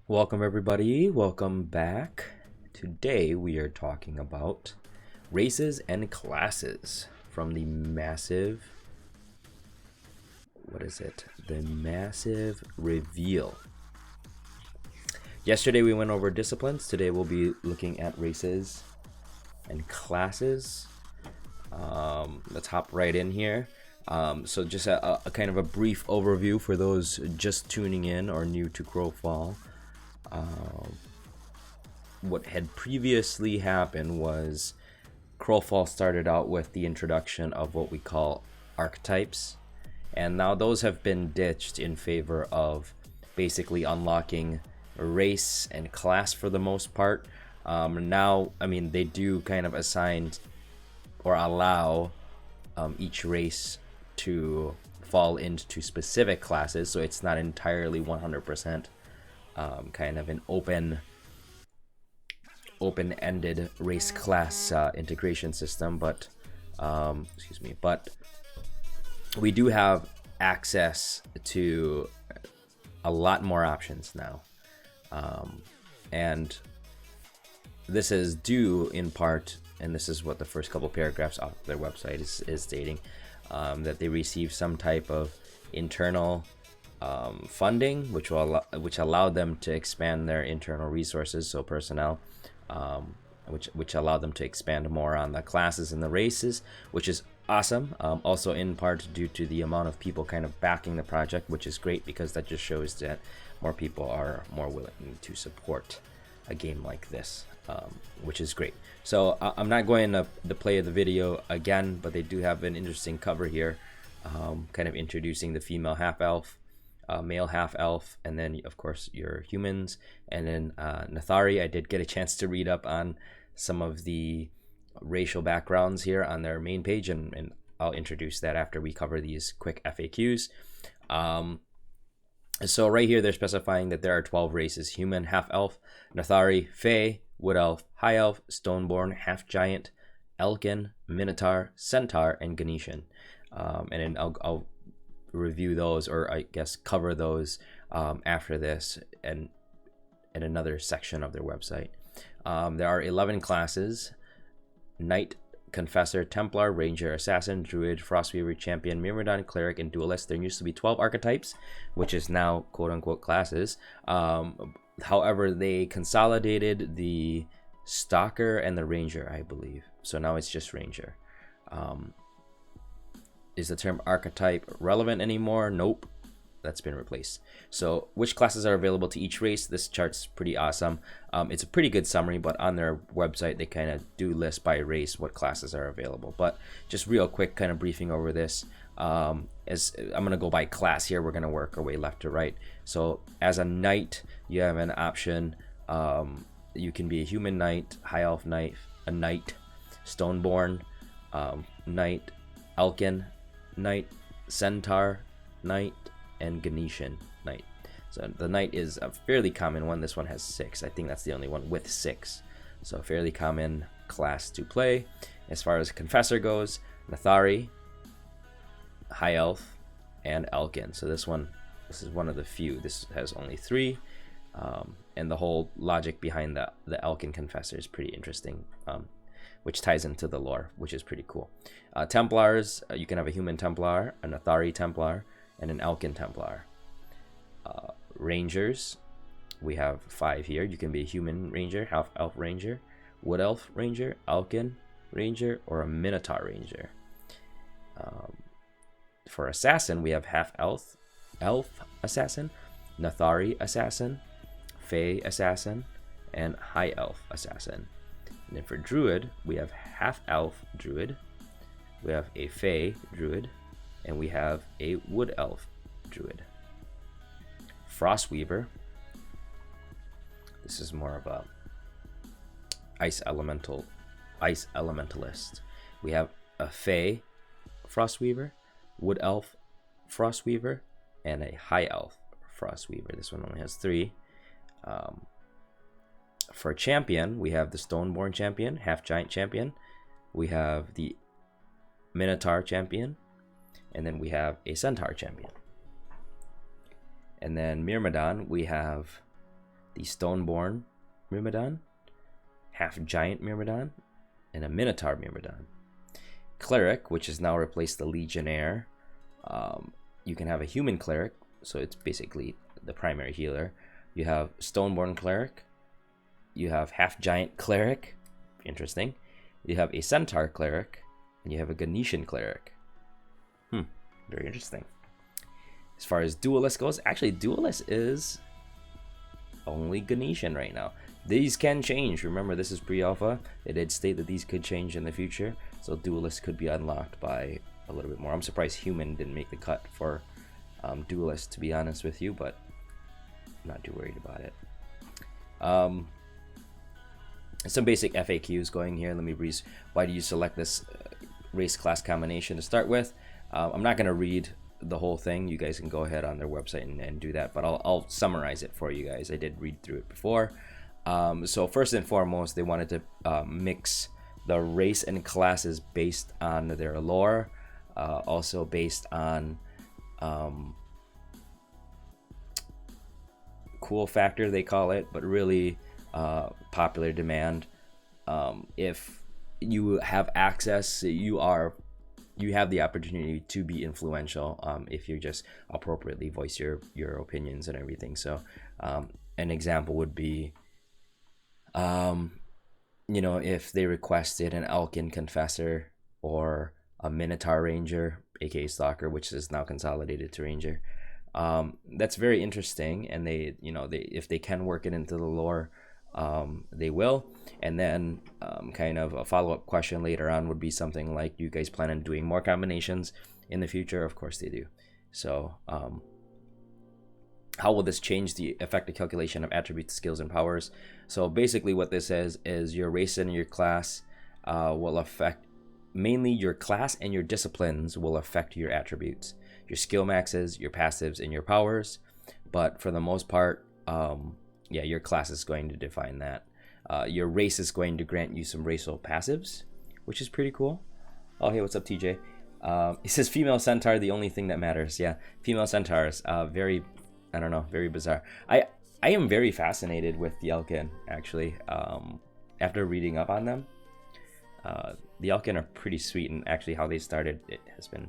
Welcome, everybody. Welcome back. Today we are talking about races and classes from the massive. What is it? The massive reveal. Yesterday we went over disciplines. Today we'll be looking at races and classes. Let's hop right in here. So just a kind of a brief overview for those just tuning in or new to Crowfall. What had previously happened was Crowfall started out with the introduction of what we call archetypes, and now those have been ditched in favor of basically unlocking race and class for the most part. Now, I mean, they do kind of assign or allow each race to fall into specific classes, so it's not entirely 100% kind of an open-ended race class integration system, but but we do have access to a lot more options now, and this is due in part, and this is what the first couple paragraphs off their website is stating, that they receive some type of internal funding, which allowed them to expand their internal resources, so personnel, which allowed them to expand more on the classes and the races, which is awesome. Also in part due to the amount of people kind of backing the project, which is great because that just shows that more people are more willing to support a game like this, which is great. So I'm not going to play the video again, but they do have an interesting cover here, kind of introducing the female half-elf, male half-elf, and then of course your humans, and then Nathari. I did get a chance to read up on some of the racial backgrounds here on their main page, and I'll introduce that after we cover these quick FAQs. So right here they're specifying that there are 12 races: human, half-elf, Nathari, Fae, wood elf, high elf, stoneborn, half-giant, elkin, minotaur, centaur, and Ganeshan. And then I'll review those, or I guess cover those after this and in another section of their website. There are 11 classes: Knight, Confessor, Templar, Ranger, Assassin, Druid, Frostweaver, Champion, Myrmidon, Cleric, and Duelist. There used to be 12 archetypes, which is now quote-unquote classes. However, they consolidated the Stalker and the Ranger, I believe. So now it's just Ranger. Is the term archetype relevant anymore? Nope, that's been replaced. So which classes are available to each race? This chart's pretty awesome. It's a pretty good summary, but on their website they kind of do list by race what classes are available. But just real quick kind of briefing over this. As I'm gonna go by class here, we're gonna work our way left to right. So as a knight, you have an option. You can be a human knight, high elf knight, a knight, stoneborn knight, elkin knight, centaur knight, and Ganeshan knight. So the knight is a fairly common one. This one has 6. I think that's the only one with 6. So a fairly common class to play. As far as Confessor goes, Nathari, high elf, and elkin. So this is one of the few. This has only 3. And the whole logic behind the elkin Confessor is pretty interesting, which ties into the lore, which is pretty cool. Templars, you can have a human Templar, a Nathari Templar, and an elkin Templar. Rangers, we have 5 here. You can be a human Ranger, half-elf Ranger, wood elf Ranger, elkin Ranger, or a Minotaur Ranger. For Assassin, we have half-elf Assassin, Nathari Assassin, Fae Assassin, and High Elf Assassin. And then for Druid, we have half-elf Druid, we have a Fae Druid, and we have a Wood Elf Druid. Frostweaver, this is more of a ice elementalist. We have a Fae Frostweaver, Wood Elf Frostweaver, and a High Elf Frostweaver. This one only has 3. For Champion, we have the Stoneborn Champion, Half-Giant Champion. We have the Minotaur Champion, and then we have a Centaur Champion. And then Myrmidon, we have the Stoneborn Myrmidon, half giant Myrmidon, and a Minotaur Myrmidon. Cleric, which has now replaced the Legionnaire. You can have a human cleric, so it's basically the primary healer. You have Stoneborn Cleric. You have half giant Cleric, interesting. You have a Centaur Cleric, and you have a Ganetian Cleric. Very interesting. As far as Duelist goes, actually Duelist is only Ganetian right now. These can change. Remember, this is pre-alpha. It did state that these could change in the future, so Duelist could be unlocked by a little bit more. I'm surprised Human didn't make the cut for Duelist, to be honest with you, but I'm not too worried about it. Some basic FAQs going here. Let me read. Why do you select this race class combination to start with? I'm not going to read the whole thing. You guys can go ahead on their website and do that, but I'll summarize it for you guys. I did read through it before. So first and foremost, they wanted to mix the race and classes based on their lore, also based on cool factor, they call it, but really popular demand. If you have access, you have the opportunity to be influential if you just appropriately voice your opinions and everything. So an example would be if they requested an Elkin Confessor or a Minotaur Ranger, aka Stalker, which is now consolidated to Ranger. That's very interesting, and they if they can work it into the lore, they will. And then kind of a follow-up question later on would be something like, you guys plan on doing more combinations in the future? Of course they do. So how will this change the effective calculation of attributes, skills, and powers? So basically what this says is your race and your class will affect, mainly your class and your disciplines will affect your attributes, your skill maxes, your passives, and your powers. But for the most part, your class is going to define that. Your race is going to grant you some racial passives, which is pretty cool. Oh, hey, what's up, TJ? It says female centaur, the only thing that matters. Yeah, female centaurs, very bizarre. I am very fascinated with the Elkin, actually. After reading up on them, the Elkin are pretty sweet, and actually how they started, it has been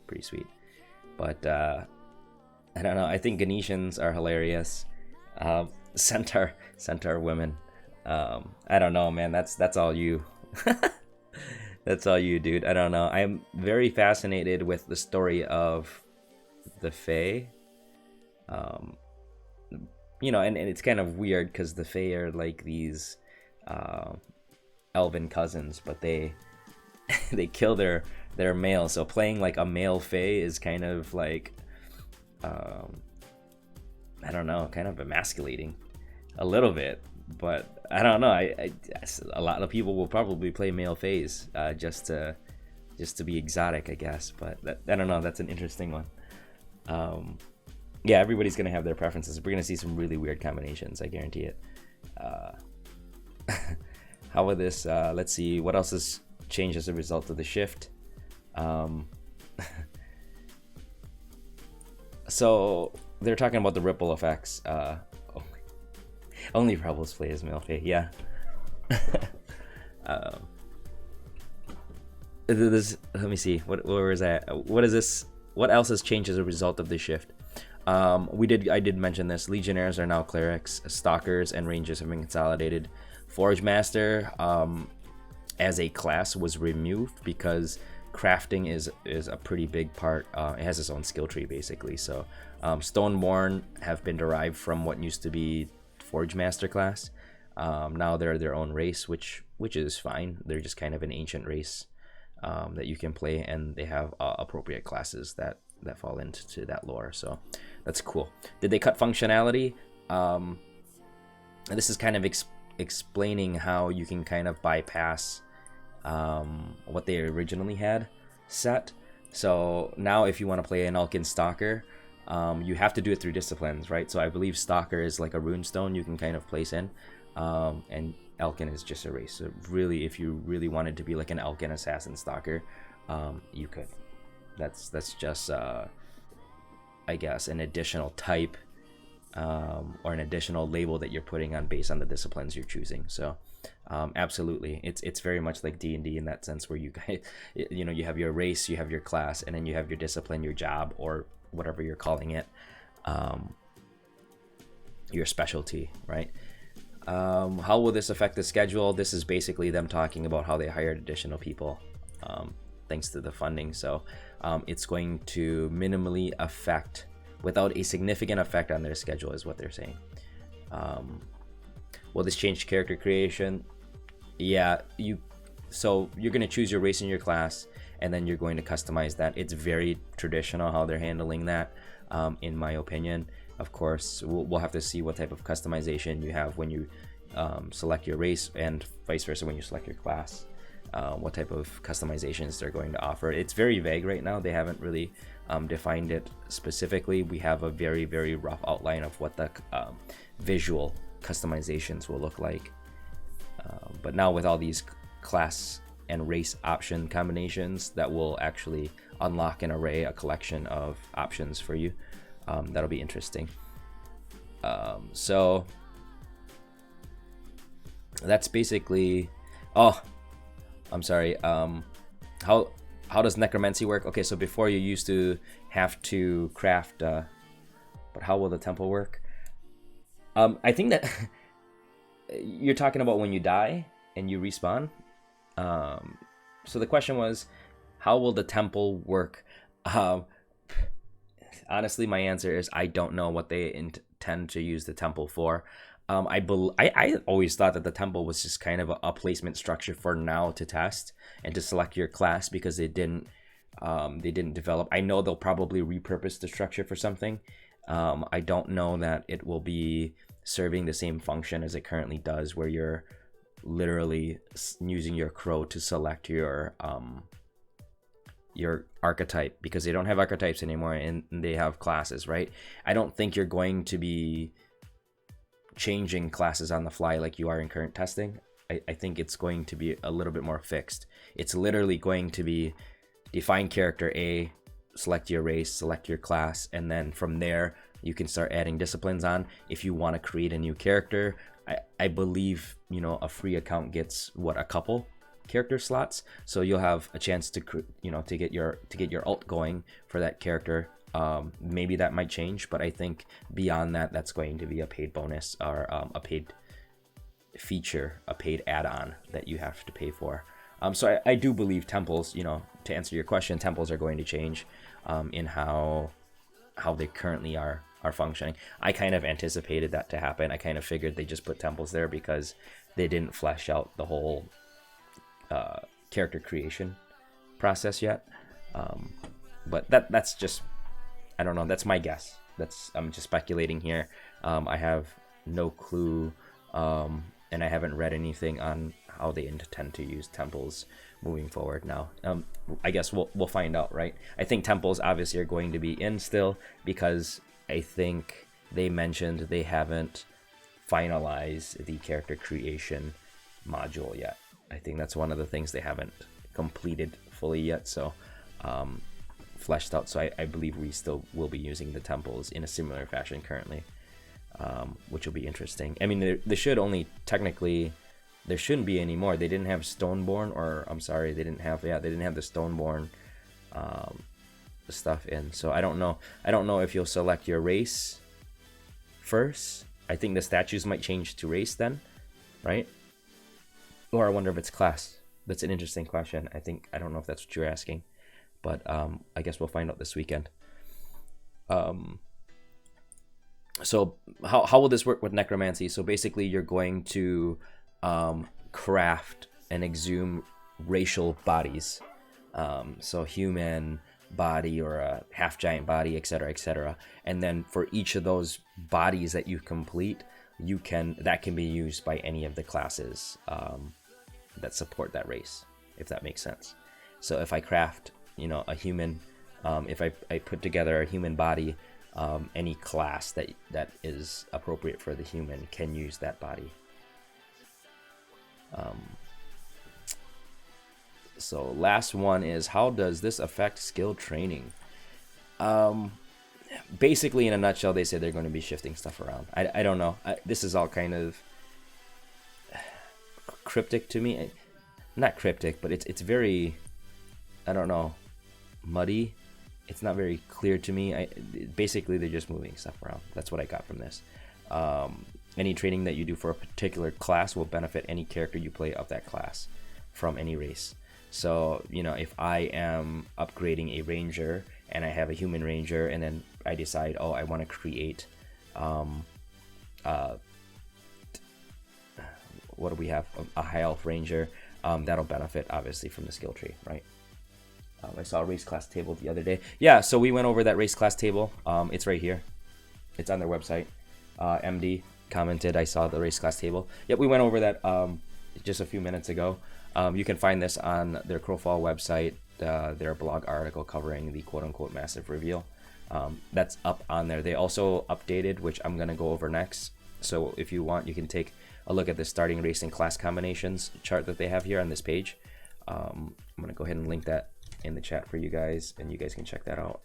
pretty sweet. But I don't know, I think Ganetians are hilarious. Centaur women, I don't know, man, that's all you. That's all you, dude. I don't know. I'm very fascinated with the story of the Fae. And it's kind of weird because the Fae are like these elven cousins, but they kill their male. So playing like a male Fae is kind of like I don't know, kind of emasculating a little bit. But I don't know. A lot of people will probably play male Faes just to be exotic, I guess. But I don't know. That's an interesting one. Yeah, everybody's gonna have their preferences. We're gonna see some really weird combinations, I guarantee it. How with this? Let's see what else has changed as a result of the shift. So they're talking about the ripple effects. Only rebels play as male Fae. Yeah. Let me see. Where is that? What is this? What else has changed as a result of this shift? I did mention this. Legionnaires are now clerics. Stalkers and rangers have been consolidated. Forge Master, as a class, was removed because crafting is a pretty big part. It has its own skill tree, basically. So Stoneborn have been derived from what used to be Forge Master class. Now they're their own race, which is fine. They're just kind of an ancient race that you can play, and they have appropriate classes that fall into that lore. So that's cool. Did they cut functionality? This is kind of explaining how you can kind of bypass what they originally had set. So now if you want to play an Elkin Stalker, you have to do it through disciplines, right? So I believe Stalker is like a runestone you can kind of place in, and Elkin is just a race. So really, if you really wanted to be like an Elkin Assassin Stalker, you could. That's just I guess an additional type or an additional label that you're putting on based on the disciplines you're choosing. So absolutely, it's very much like D&D in that sense, where you guys, you have your race, you have your class, and then you have your discipline, your job, or whatever you're calling it, your specialty, right? How will this affect the schedule? This is basically them talking about how they hired additional people, thanks to the funding. So it's going to minimally affect, without a significant effect on their schedule, is what they're saying. Will this change character creation? Yeah, so you're going to choose your race in your class, and then you're going to customize that. It's very traditional how they're handling that, in my opinion. Of course, we'll have to see what type of customization you have when you select your race, and vice versa when you select your class. What type of customizations they're going to offer. It's very vague right now. They haven't really defined it specifically. We have a very, very rough outline of what the visual customizations will look like. But now with all these class and race option combinations, that will actually unlock an array, a collection of options for you. That'll be interesting. So that's basically, I'm sorry. How does necromancy work? Okay, so before you used to have to craft, but how will the temple work? I think that you're talking about when you die and you respawn. So the question was, how will the temple work? Honestly, my answer is I don't know what they intend to use the temple for. I always thought that the temple was just kind of a placement structure for now to test and to select your class, because they didn't develop. I know they'll probably repurpose the structure for something. I don't know that it will be serving the same function as it currently does, where you're literally using your crow to select your archetype, because they don't have archetypes anymore and they have classes, right? I don't think you're going to be changing classes on the fly like you are in current testing. I think it's going to be a little bit more fixed. It's literally going to be define character A, select your race, select your class, and then from there you can start adding disciplines on. If you want to create a new character, I believe a free account gets a couple character slots, so you'll have a chance to to get your alt going for that character. Maybe that might change, but I think beyond that, that's going to be a paid bonus, or a paid feature, a paid add-on that you have to pay for. So I do believe temples, to answer your question, temples are going to change in how they currently are functioning. I kind of anticipated that to happen. I kind of figured they just put temples there because they didn't flesh out the whole character creation process yet. But that's just, I don't know, that's my guess. I'm just speculating here. I have no clue, and I haven't read anything on how they intend to use temples moving forward now. I guess we'll find out, right? I think temples obviously are going to be in still, because I think they mentioned they haven't finalized the character creation module yet. I think that's one of the things they haven't completed fully yet, so fleshed out. So I believe we still will be using the temples in a similar fashion currently, which will be interesting. I mean, there should only technically, there shouldn't be any more. They didn't have Stoneborn, or I'm sorry, they didn't have the Stoneborn stuff in. So I don't know if you'll select your race first. I think the statues might change to race then, right? Or I wonder if it's class. That's an interesting question. I don't know if that's what you're asking, but I guess we'll find out this weekend. So how will this work with necromancy? So basically, you're going to craft and exhume racial bodies, so human body or a half giant body, etc., and then for each of those bodies that you complete, that can be used by any of the classes that support that race, if that makes sense. So if I craft a human, if I put together a human body, any class that is appropriate for the human can use that body. So last one is, how does this affect skill training? basically, in a nutshell, they say they're going to be shifting stuff around. I don't know. This is all kind of cryptic to me. Not cryptic, but it's very, I don't know, muddy. It's not very clear to me. Basically, they're just moving stuff around. That's what I got from this. Any training that you do for a particular class will benefit any character you play of that class from any race. So, you know, if I am upgrading a ranger and I have a human ranger, and then I decide, oh, I want to create, what do we have? A high elf ranger. That'll benefit obviously from the skill tree, right? I saw a race class table the other day. Yeah, so we went over that race class table. It's right here. It's on their website. MD commented, I saw the race class table. Yep, we went over that just a few minutes ago. You can find this on their Crowfall website, their blog article covering the quote-unquote massive reveal. That's up on there. They also updated, which I'm going to go over next. So if you want, you can take a look at the starting race and class combinations chart that they have here on this page. I'm going to go ahead and link that in the chat for you guys, and you guys can check that out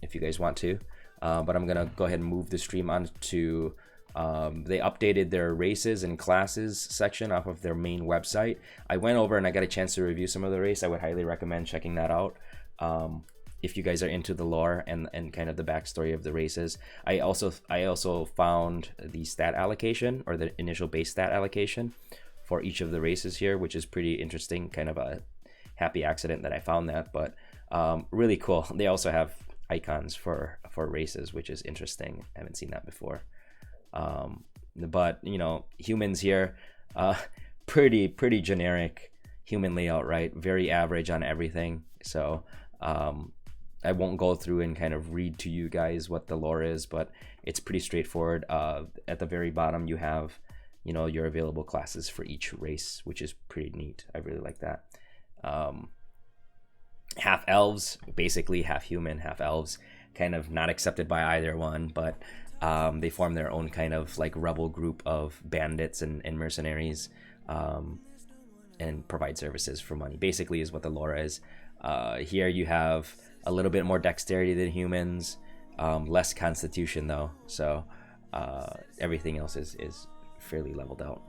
if you guys want to. But I'm going to go ahead and move the stream on to, they updated their races and classes section off of their main website. I went over and I got a chance to review some of the race. I would highly recommend checking that out. If you guys are into the lore and kind of the backstory of the races. I also found the stat allocation, or the initial base stat allocation for each of the races here, which is pretty interesting. Kind of a happy accident that I found that, but really cool. They also have icons for races, which is interesting. I haven't seen that before. But you know, humans here, pretty generic human layout, right? Very average on everything. So I won't go through and kind of read to you guys what the lore is, but it's pretty straightforward. At the very bottom, you have, you know, your available classes for each race, which is pretty neat. I really like that. Half elves, basically half human, half elves, kind of not accepted by either one, but they form their own kind of like rebel group of bandits and mercenaries, and provide services for money, basically is what the lore is. Here you have a little bit more dexterity than humans, less constitution though, so everything else is fairly leveled out.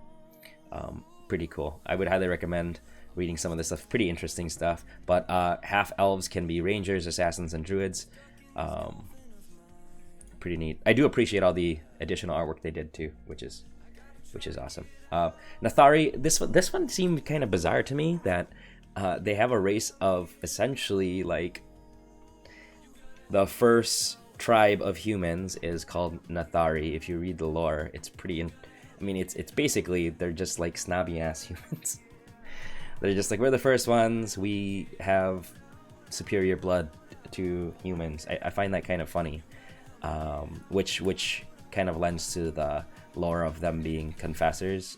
Pretty cool. I would highly recommend reading some of this stuff. Pretty interesting stuff. But half elves can be rangers, assassins, and druids. Pretty neat. I do appreciate all the additional artwork they did too, which is awesome. Nathari, this one seemed kind of bizarre to me, that they have a race of essentially like the first tribe of humans is called Nathari. If you read the lore, it's pretty. I mean, it's basically they're just like snobby ass humans. They're just like, we're the first ones. We have superior blood to humans. I find that kind of funny, which kind of lends to the lore of them being confessors,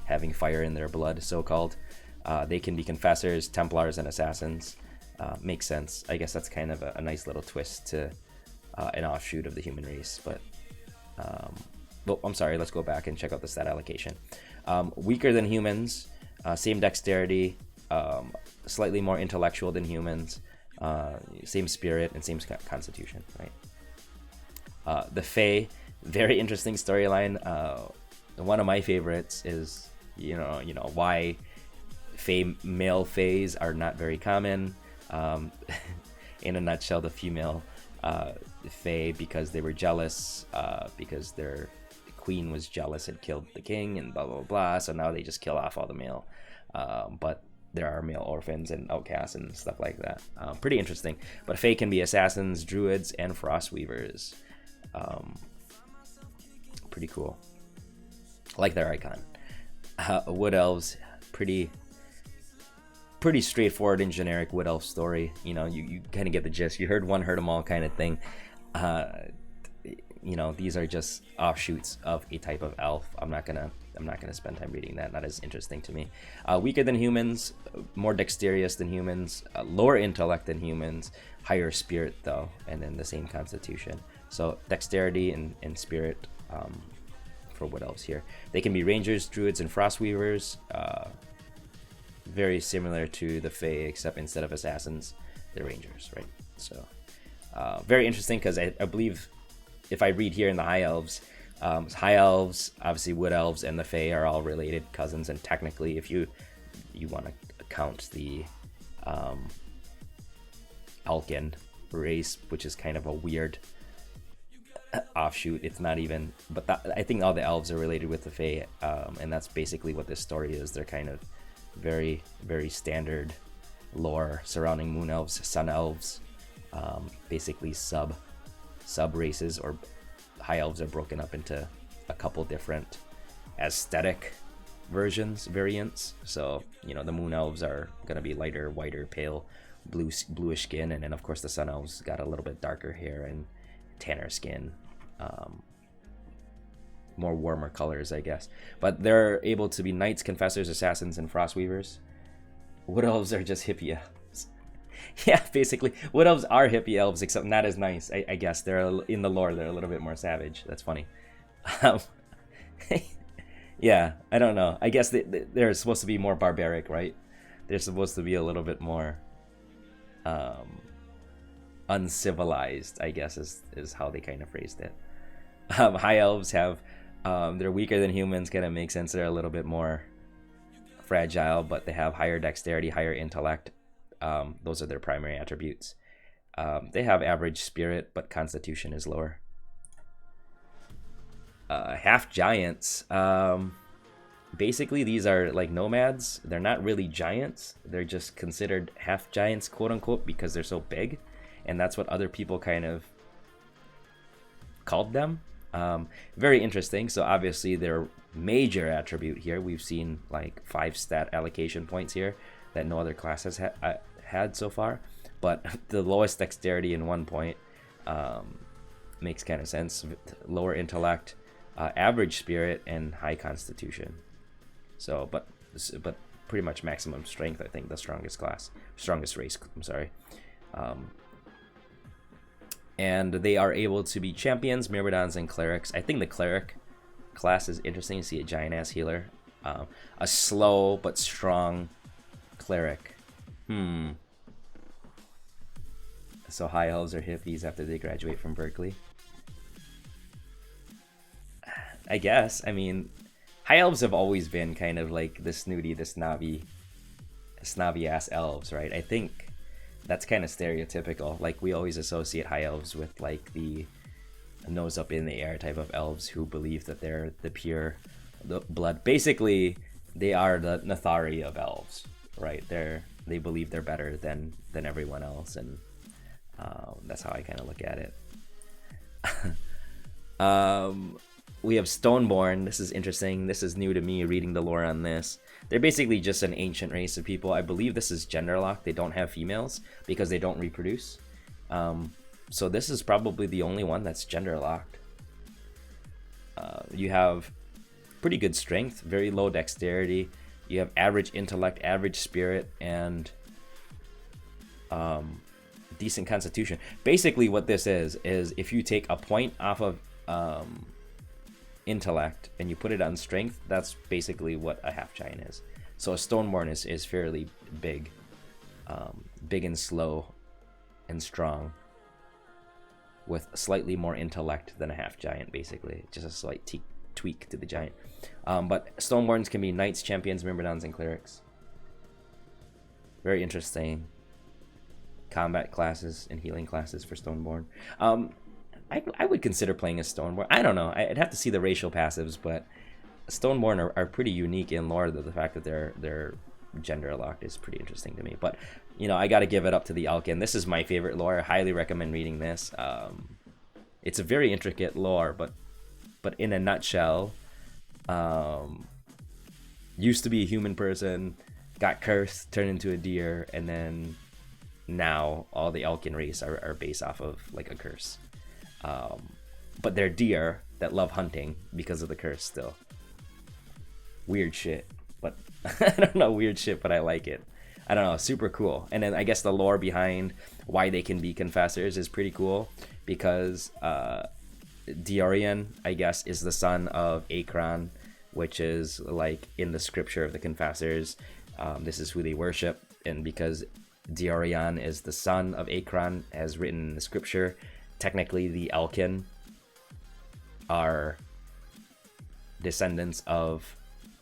having fire in their blood, so-called. They can be confessors, Templars, and assassins. Makes sense. I guess that's kind of a nice little twist to an offshoot of the human race. But well, I'm sorry, let's go back and check out the stat allocation. Weaker than humans, same dexterity, slightly more intellectual than humans, same spirit, and same constitution, right? The Fae, very interesting storyline. One of my favorites is, you know why male Faes are not very common. In a nutshell, the female Fae, because they were jealous, because their queen was jealous and killed the king, and blah blah blah. So now they just kill off all the male. But there are male orphans and outcasts and stuff like that. Pretty interesting. But Fae can be assassins, druids, and frost weavers. Pretty cool. I like their icon. Wood elves, pretty straightforward and generic wood elf story. You know, you kind of get the gist. You heard one, heard them all kind of thing. You know, these are just offshoots of a type of elf. I'm not gonna spend time reading that. Not as interesting to me. Weaker than humans, more dexterous than humans, lower intellect than humans, higher spirit though, and then the same constitution. So dexterity and spirit for wood elves here. They can be rangers, druids, and frost weavers. Very similar to the Fae, except instead of assassins, they're rangers, right? So Very interesting because I believe if I read here in the High Elves, obviously Wood Elves and the Fae are all related cousins, and technically, if you want to count the Alkin race, which is kind of a weird offshoot, it's not even. But I think all the elves are related with the Fae, and that's basically what this story is. They're kind of very, very standard lore surrounding moon elves, sun elves, basically sub races, or high elves are broken up into a couple different aesthetic variants. So the moon elves are gonna be lighter, whiter, pale, bluish skin, and then of course the sun elves got a little bit darker hair and tanner skin, more warmer colors, I guess. But they're able to be knights, confessors, assassins, and frostweavers. Wood elves are just hippie elves. Yeah, basically, wood elves are hippie elves, except not as nice. I guess they're in the lore. They're a little bit more savage. That's funny. Yeah, I don't know. I guess they're supposed to be more barbaric, right? They're supposed to be a little bit more uncivilized, I guess is how they kind of phrased it. High elves have they're weaker than humans. Kind of makes sense. They're a little bit more fragile, but they have higher dexterity, higher intellect. Those are their primary attributes. They have average spirit, but constitution is lower. Half giants. Basically, these are like nomads. They're not really giants. They're just considered half giants, quote unquote, because they're so big, and that's what other people kind of called them. Very interesting. So obviously their major attribute here, we've seen like 5 stat allocation points here that no other class has had so far, but the lowest dexterity in 1 point makes kind of sense. Lower intellect, average spirit, and high constitution. So but pretty much maximum strength. I think the strongest race, I'm sorry. And they are able to be champions, myrmidons, and clerics. I think the cleric class is interesting. You see a giant ass healer, a slow but strong cleric. So high elves are hippies after they graduate from Berkeley, I guess. I mean, high elves have always been kind of like the snooty, the snobby ass elves, right? I think that's kind of stereotypical. Like, we always associate high elves with like the nose up in the air type of elves who believe that they're the pure blood. Basically, they are the Nathari of elves, right? They believe they're better than everyone else, and that's how I kind of look at it. We have Stoneborn. This is interesting. This is new to me, reading the lore on this. They're basically just an ancient race of people. I believe this is gender locked. They don't have females because they don't reproduce. So this is probably the only one that's gender locked. You have pretty good strength, very low dexterity. You have average intellect, average spirit, and decent constitution. Basically what this is if you take a point off of intellect and you put it on strength, that's basically what a half giant is. So a Stoneborn is fairly big, big and slow and strong, with slightly more intellect than a half giant. Basically just a slight tweak to the giant. But Stoneborns can be knights, champions, myrmidons, and clerics. Very interesting combat classes and healing classes for Stoneborn. I would consider playing as Stoneborn. I don't know. I'd have to see the racial passives, but Stoneborn are pretty unique in lore. The fact that they're gender locked is pretty interesting to me. But I got to give it up to the Alkin. This is my favorite lore. I highly recommend reading this. It's a very intricate lore, but in a nutshell, used to be a human person, got cursed, turned into a deer, and then now all the Alkin race are based off of like a curse. But they're deer that love hunting because of the curse still. Weird shit, but I don't know, weird shit, but I like it. I don't know, super cool. And then I guess the lore behind why they can be confessors is pretty cool, because Diorian, I guess, is the son of Akron, which is like in the scripture of the confessors. This is who they worship, and because Diorion is the son of Akron, as written in the scripture. Technically, the Elkin are descendants of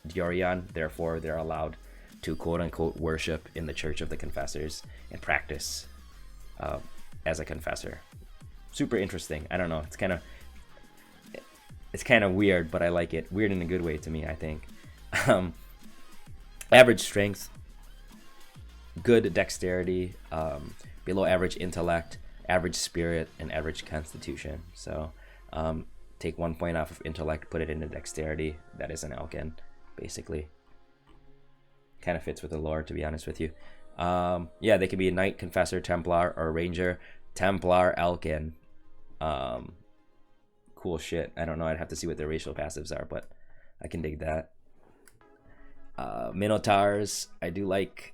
Diorion, therefore they're allowed to quote-unquote worship in the Church of the Confessors and practice as a confessor. Super interesting. I don't know, it's kind of weird, but I like it. Weird in a good way to me, I think. Average strength, good dexterity, below average intellect, average spirit, and average constitution. So take 1 point off of intellect, put it into dexterity. That is an Elkin, basically. Kind of fits with the lore, to be honest with you. Yeah, they could be a knight, confessor, templar, or ranger. Templar, Elkin. Cool shit. I don't know, I'd have to see what their racial passives are, but I can dig that. Minotaurs, I do like.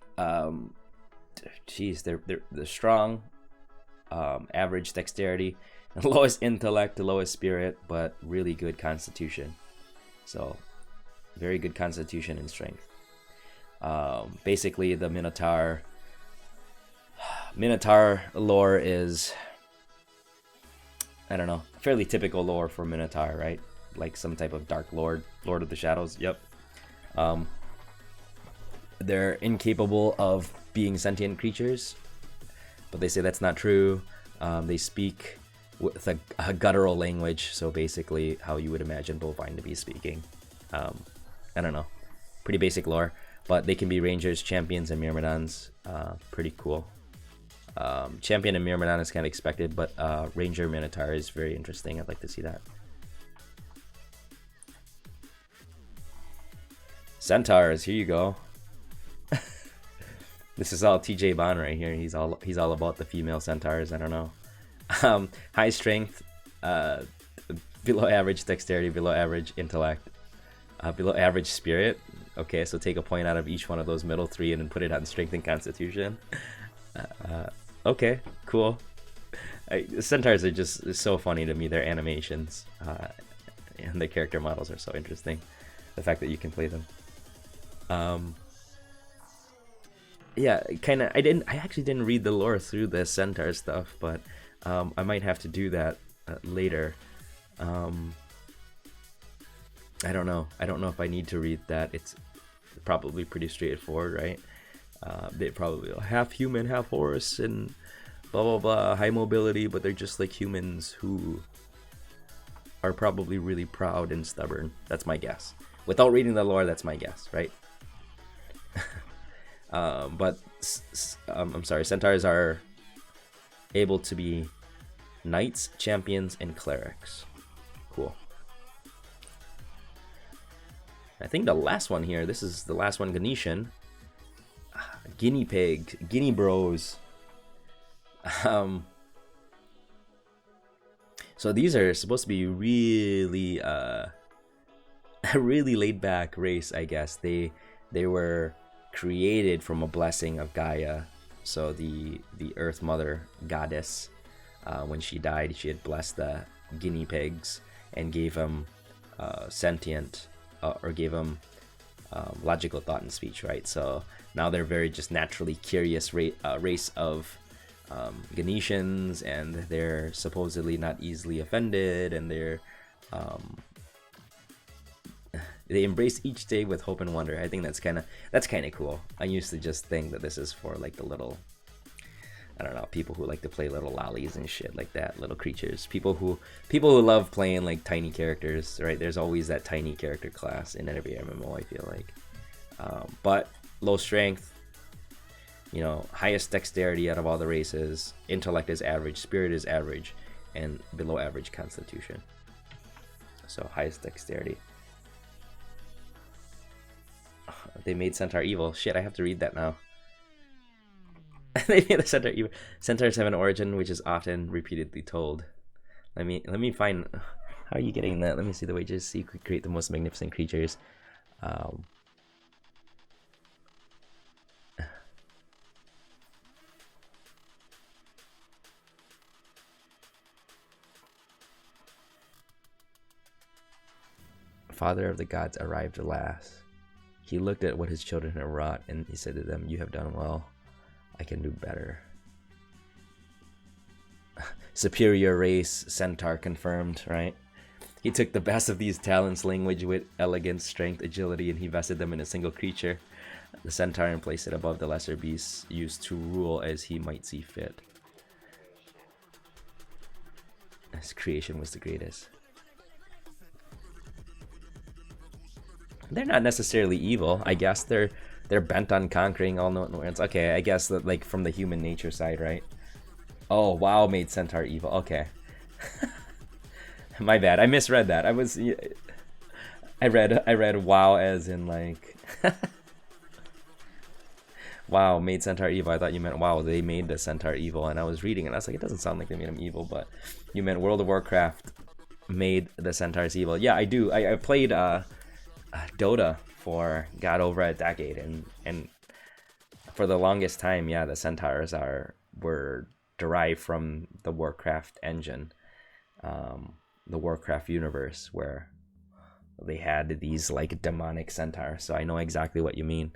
Geez, they're strong, average dexterity, lowest intellect, lowest spirit, but really good constitution. So very good constitution and strength. Basically the Minotaur lore is, I don't know, fairly typical lore for Minotaur, right? Like some type of dark lord of the shadows. Yep. They're incapable of being sentient creatures, but they say that's not true. They speak with a guttural language, so basically how you would imagine bovine to be speaking. I don't know, pretty basic lore, but they can be rangers, champions, and myrmidons. Pretty cool. Champion and myrmidon is kind of expected, but ranger minotaur is very interesting. I'd like to see that. Centaurs, here you go. This is all TJ Bond right here. He's all about the female centaurs. I don't know. High strength, below average dexterity, below average intellect, below average spirit. Okay, so take a point out of each one of those middle three and then put it on strength and constitution. Okay, cool. Centaurs are just so funny to me. Their animations and the character models are so interesting. The fact that you can play them. Yeah, kind of. I actually didn't read the lore through the centaur stuff, but I might have to do that later. I don't know if I need to read that. It's probably pretty straightforward, right? They probably half human, half horse, and blah blah blah, high mobility, but they're just like humans who are probably really proud and stubborn. That's my guess. Without reading the lore, that's my guess, right? But I'm sorry, centaurs are able to be knights, champions, and clerics. Cool. I think the last one here, this is the last one, Ganetian. Guinea pig, guinea bros. So these are supposed to be really a really laid back race, I guess. They were created from a blessing of Gaia. So the Earth Mother goddess, when she died, she had blessed the guinea pigs and gave them sentient or gave them logical thought and speech, right? So now they're very just naturally curious race of Ganetians, and they're supposedly not easily offended, and they embrace each day with hope and wonder. I think that's kind of cool. I used to just think that this is for like the little, I don't know, people who like to play little lollies and shit like that, little creatures, people who love playing like tiny characters, right? There's always that tiny character class in every MMO, I feel like. But low strength, highest dexterity out of all the races, intellect is average, spirit is average, and below average constitution. So highest dexterity. They made Centaur evil. Shit, I have to read that now. They made the Centaur evil. Centaurs have an origin which is often repeatedly told. Let me find. How are you getting that? Let me see the wages. So you could create the most magnificent creatures. Father of the gods arrived at last. He looked at what his children had wrought, and he said to them, "You have done well. I can do better. Superior race, Centaur confirmed, right? He took the best of these talents, language, wit, elegance, strength, agility, and he vested them in a single creature, the Centaur, and placed it above the lesser beasts, used to rule as he might see fit. His creation was the greatest. They're not necessarily evil. I guess they're bent on conquering all known worlds. Okay, I guess that, like, from the human nature side, right? Oh, WoW made Centaur evil. Okay. My bad. I misread that. I read WoW as in, like, WoW made Centaur evil. I thought you meant WoW, they made the Centaur evil, and I was reading it and I was like, it doesn't sound like they made him evil, but you meant World of Warcraft made the Centaurs evil. Yeah, I do. I played Dota got over a decade, and for the longest time, yeah, the Centaurs were derived from the Warcraft engine, the Warcraft universe, where they had these like demonic centaurs. So I know exactly what you mean.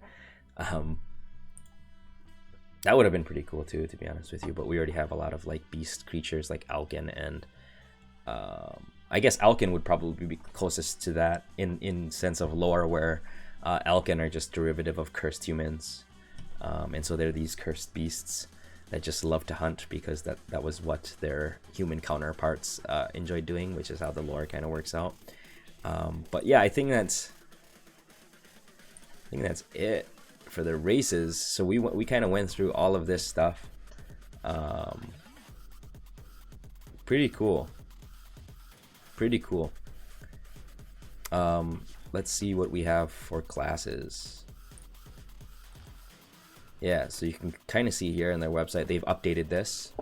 That would have been pretty cool too, to be honest with you. But we already have a lot of like beast creatures like Alkin, and I guess Alkin would probably be closest to that in sense of lore, where Alkin are just derivative of cursed humans, and so they're these cursed beasts that just love to hunt because that was what their human counterparts enjoyed doing, which is how the lore kind of works out. But yeah, I think that's it for the races. So we kind of went through all of this stuff. Pretty cool. Let's see what we have for classes. Yeah, so you can kind of see here on their website, they've updated this.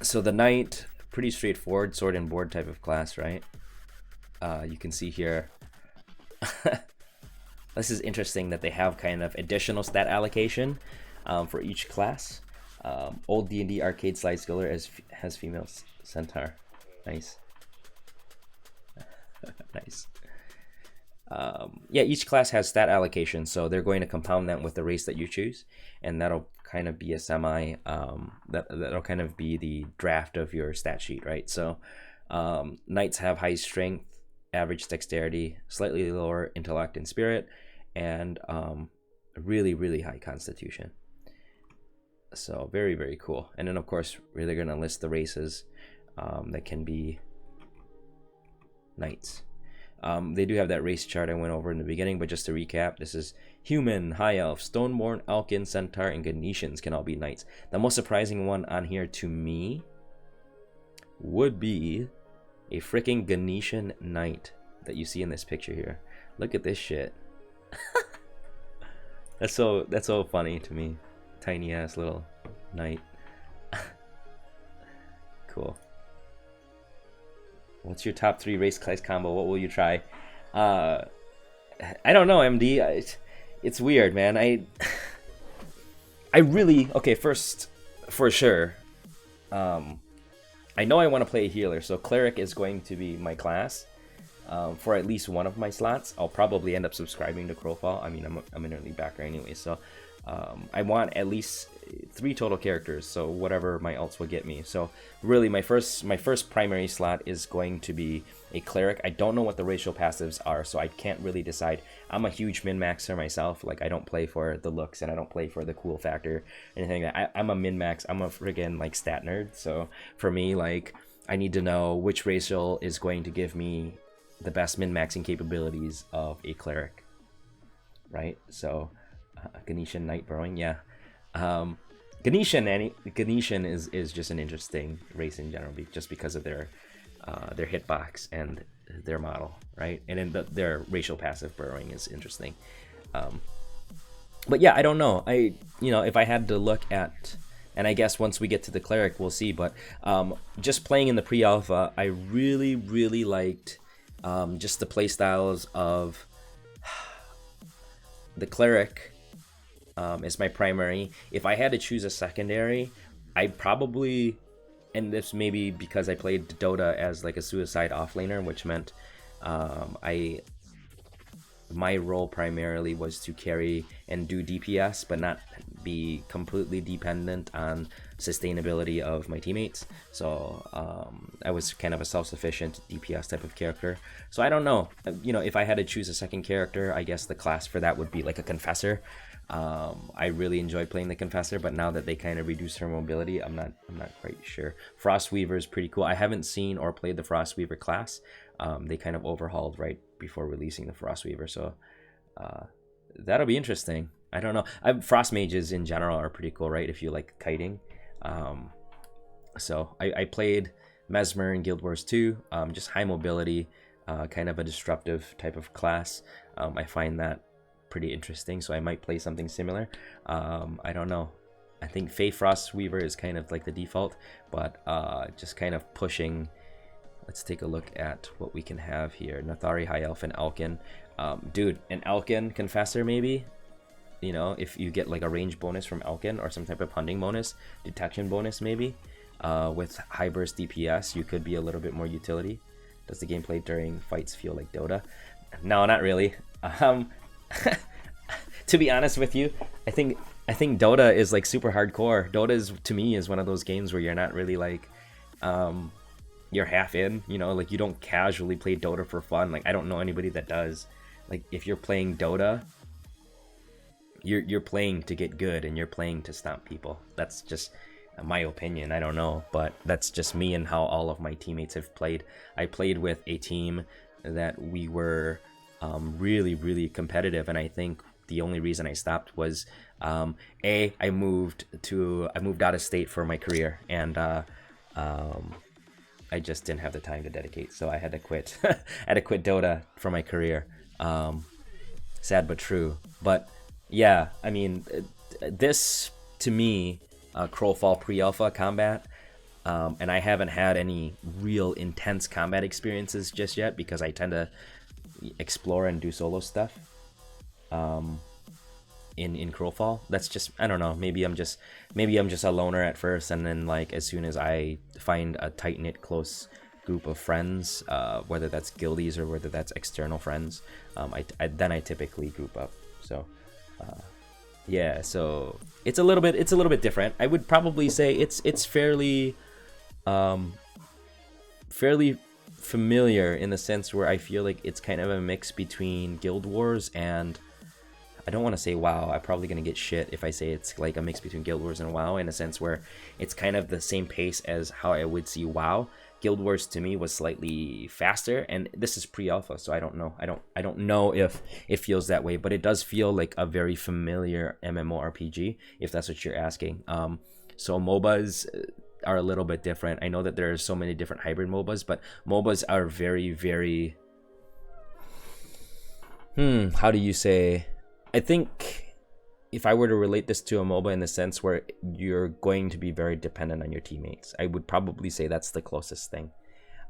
So the knight, pretty straightforward, sword and board type of class, right? You can see here. This is interesting that they have kind of additional stat allocation for each class. Old D&D arcade slide skiller has female centaur. Nice. Nice. Yeah, each class has stat allocation, so they're going to compound that with the race that you choose, and that'll kind of be a that'll kind of be the draft of your stat sheet, right? So knights have high strength, average dexterity, slightly lower intellect and spirit, and really high constitution. So very, very cool. And then of course they're going to list the races that can be knights. They do have that race chart I went over in the beginning, but just to recap, this is human, high elf, stoneborn, Alkin, centaur, and Ganetians can all be knights. The most surprising one on here to me would be a freaking Ganetian knight that you see in this picture here. Look at this shit. That's so funny to me. Tiny ass little knight. Cool. What's your top 3 race class combo? What will you try? I don't know, MD. It's weird, man. I really, okay, first, for sure, I know I want to play a healer, so cleric is going to be my class for at least one of my slots. I'll probably end up subscribing to Crowfall. I mean, I'm an early backer anyway, so I want at least 3 total characters, so whatever my alts will get me. So really my first primary slot is going to be a cleric. I don't know what the racial passives are, so I can't really decide. I'm a huge min-maxer myself. Like, I don't play for the looks and I don't play for the cool factor, anything like that. I'm a min-max. I'm a friggin' like stat nerd, so for me, like, I need to know which racial is going to give me the best min-maxing capabilities of a cleric, right? So Ganetian Knight Burrowing, yeah. Ganetian is just an interesting race in general, just because of their hitbox and their model, right? And then their racial passive Burrowing is interesting. But yeah, I don't know. If I had to look at, and I guess once we get to the cleric, we'll see. But just playing in the pre-alpha, I really liked just the play styles of the cleric. Is my primary. If I had to choose a secondary, I'd probably, and this may be because I played Dota as like a suicide offlaner, which meant I my role primarily was to carry and do DPS, but not be completely dependent on sustainability of my teammates. So I was kind of a self-sufficient DPS type of character. So I don't know, you know, if I had to choose a second character, I guess the class for that would be like a confessor. I really enjoy playing the confessor, but now that they kind of reduce her mobility, I'm not quite sure. Frostweaver is pretty cool. I haven't seen or played the Frostweaver class. They kind of overhauled right before releasing the Frostweaver, so that'll be interesting. I don't know. Frost mages in general are pretty cool, right? If you like kiting. So I played Mesmer in Guild Wars 2, just high mobility, kind of a disruptive type of class. I find that pretty interesting, so I might play something similar. I don't know. I think Fae Frostweaver is kind of like the default, but just kind of pushing. Let's take a look at what we can have here. Nathari, High Elf, and Elkin. Dude, an Elkin Confessor maybe? You know, if you get like a range bonus from Elkin or some type of hunting bonus, detection bonus maybe. With high burst DPS, you could be a little bit more utility. Does the gameplay during fights feel like Dota? No, not really. To be honest with you, I think Dota is like super hardcore. Dota is, to me, is one of those games where you're not really like you're half in, you know, like you don't casually play Dota for fun. Like I don't know anybody that does. Like if you're playing Dota, you're playing to get good and you're playing to stomp people. That's just my opinion. I don't know, but that's just me and how all of my teammates have played. I played with a team that we were really, really competitive, and I think the only reason I stopped was I moved out of state for my career, and I just didn't have the time to dedicate, so I had to quit. I had to quit Dota for my career. Sad but true. But yeah, I mean, this to me, Crowfall pre-alpha combat, and I haven't had any real intense combat experiences just yet because I tend to explore and do solo stuff. In Crowfall, that's just, I don't know, maybe I'm just a loner at first, and then like as soon as I find a tight-knit close group of friends, whether that's guildies or whether that's external friends, then I typically group up. So yeah, so it's a little bit different. I would probably say it's fairly familiar in the sense where I feel like it's kind of a mix between Guild Wars and, I don't want to say WoW. I'm probably going to get shit if I say it's like a mix between Guild Wars and WoW, in a sense where it's kind of the same pace as how I would see WoW. Guild Wars to me was slightly faster, and this is pre-alpha, so I don't know. I don't know if it feels that way, but it does feel like a very familiar MMORPG, if that's what you're asking. So MOBAs are a little bit different. I know that there are so many different hybrid MOBAs, but MOBAs are very, very... how do you say... I think if I were to relate this to a MOBA in the sense where you're going to be very dependent on your teammates, I would probably say that's the closest thing.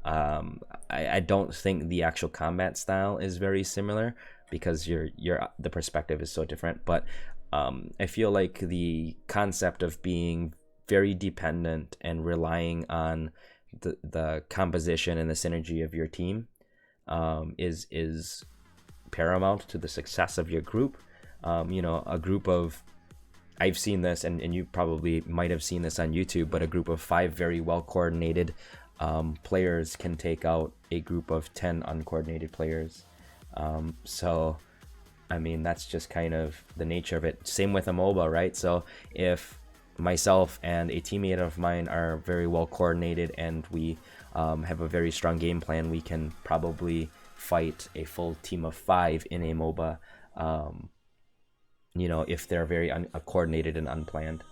I don't think the actual combat style is very similar because the perspective is so different, but I feel like the concept of being very dependent and relying on the composition and the synergy of your team is paramount to the success of your group. You know, a group of, I've seen this, and you probably might have seen this on YouTube, but a group of 5 very well coordinated players can take out a group of 10 uncoordinated players. So I mean, that's just kind of the nature of it. Same with a MOBA, right? So if myself and a teammate of mine are very well coordinated and we have a very strong game plan, we can probably fight a full team of 5 in a MOBA. You know, if they're very coordinated and unplanned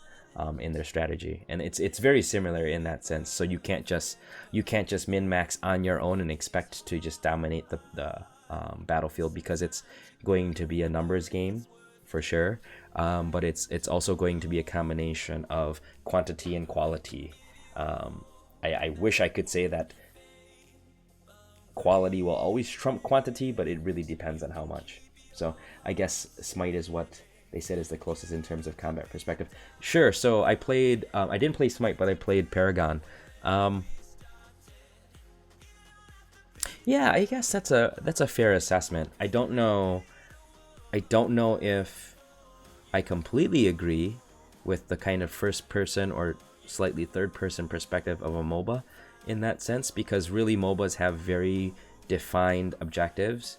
in their strategy, and it's very similar in that sense. So you can't just min max on your own and expect to just dominate the battlefield, because it's going to be a numbers game for sure. But it's also going to be a combination of quantity and quality. I wish I could say that quality will always trump quantity, but it really depends on how much. So I guess Smite is what they said is the closest in terms of combat perspective. Sure. So I played. I didn't play Smite, but I played Paragon. Yeah, I guess that's a fair assessment. I don't know. I don't know if I completely agree with the kind of first person or slightly third person perspective of a MOBA in that sense, because really MOBAs have very defined objectives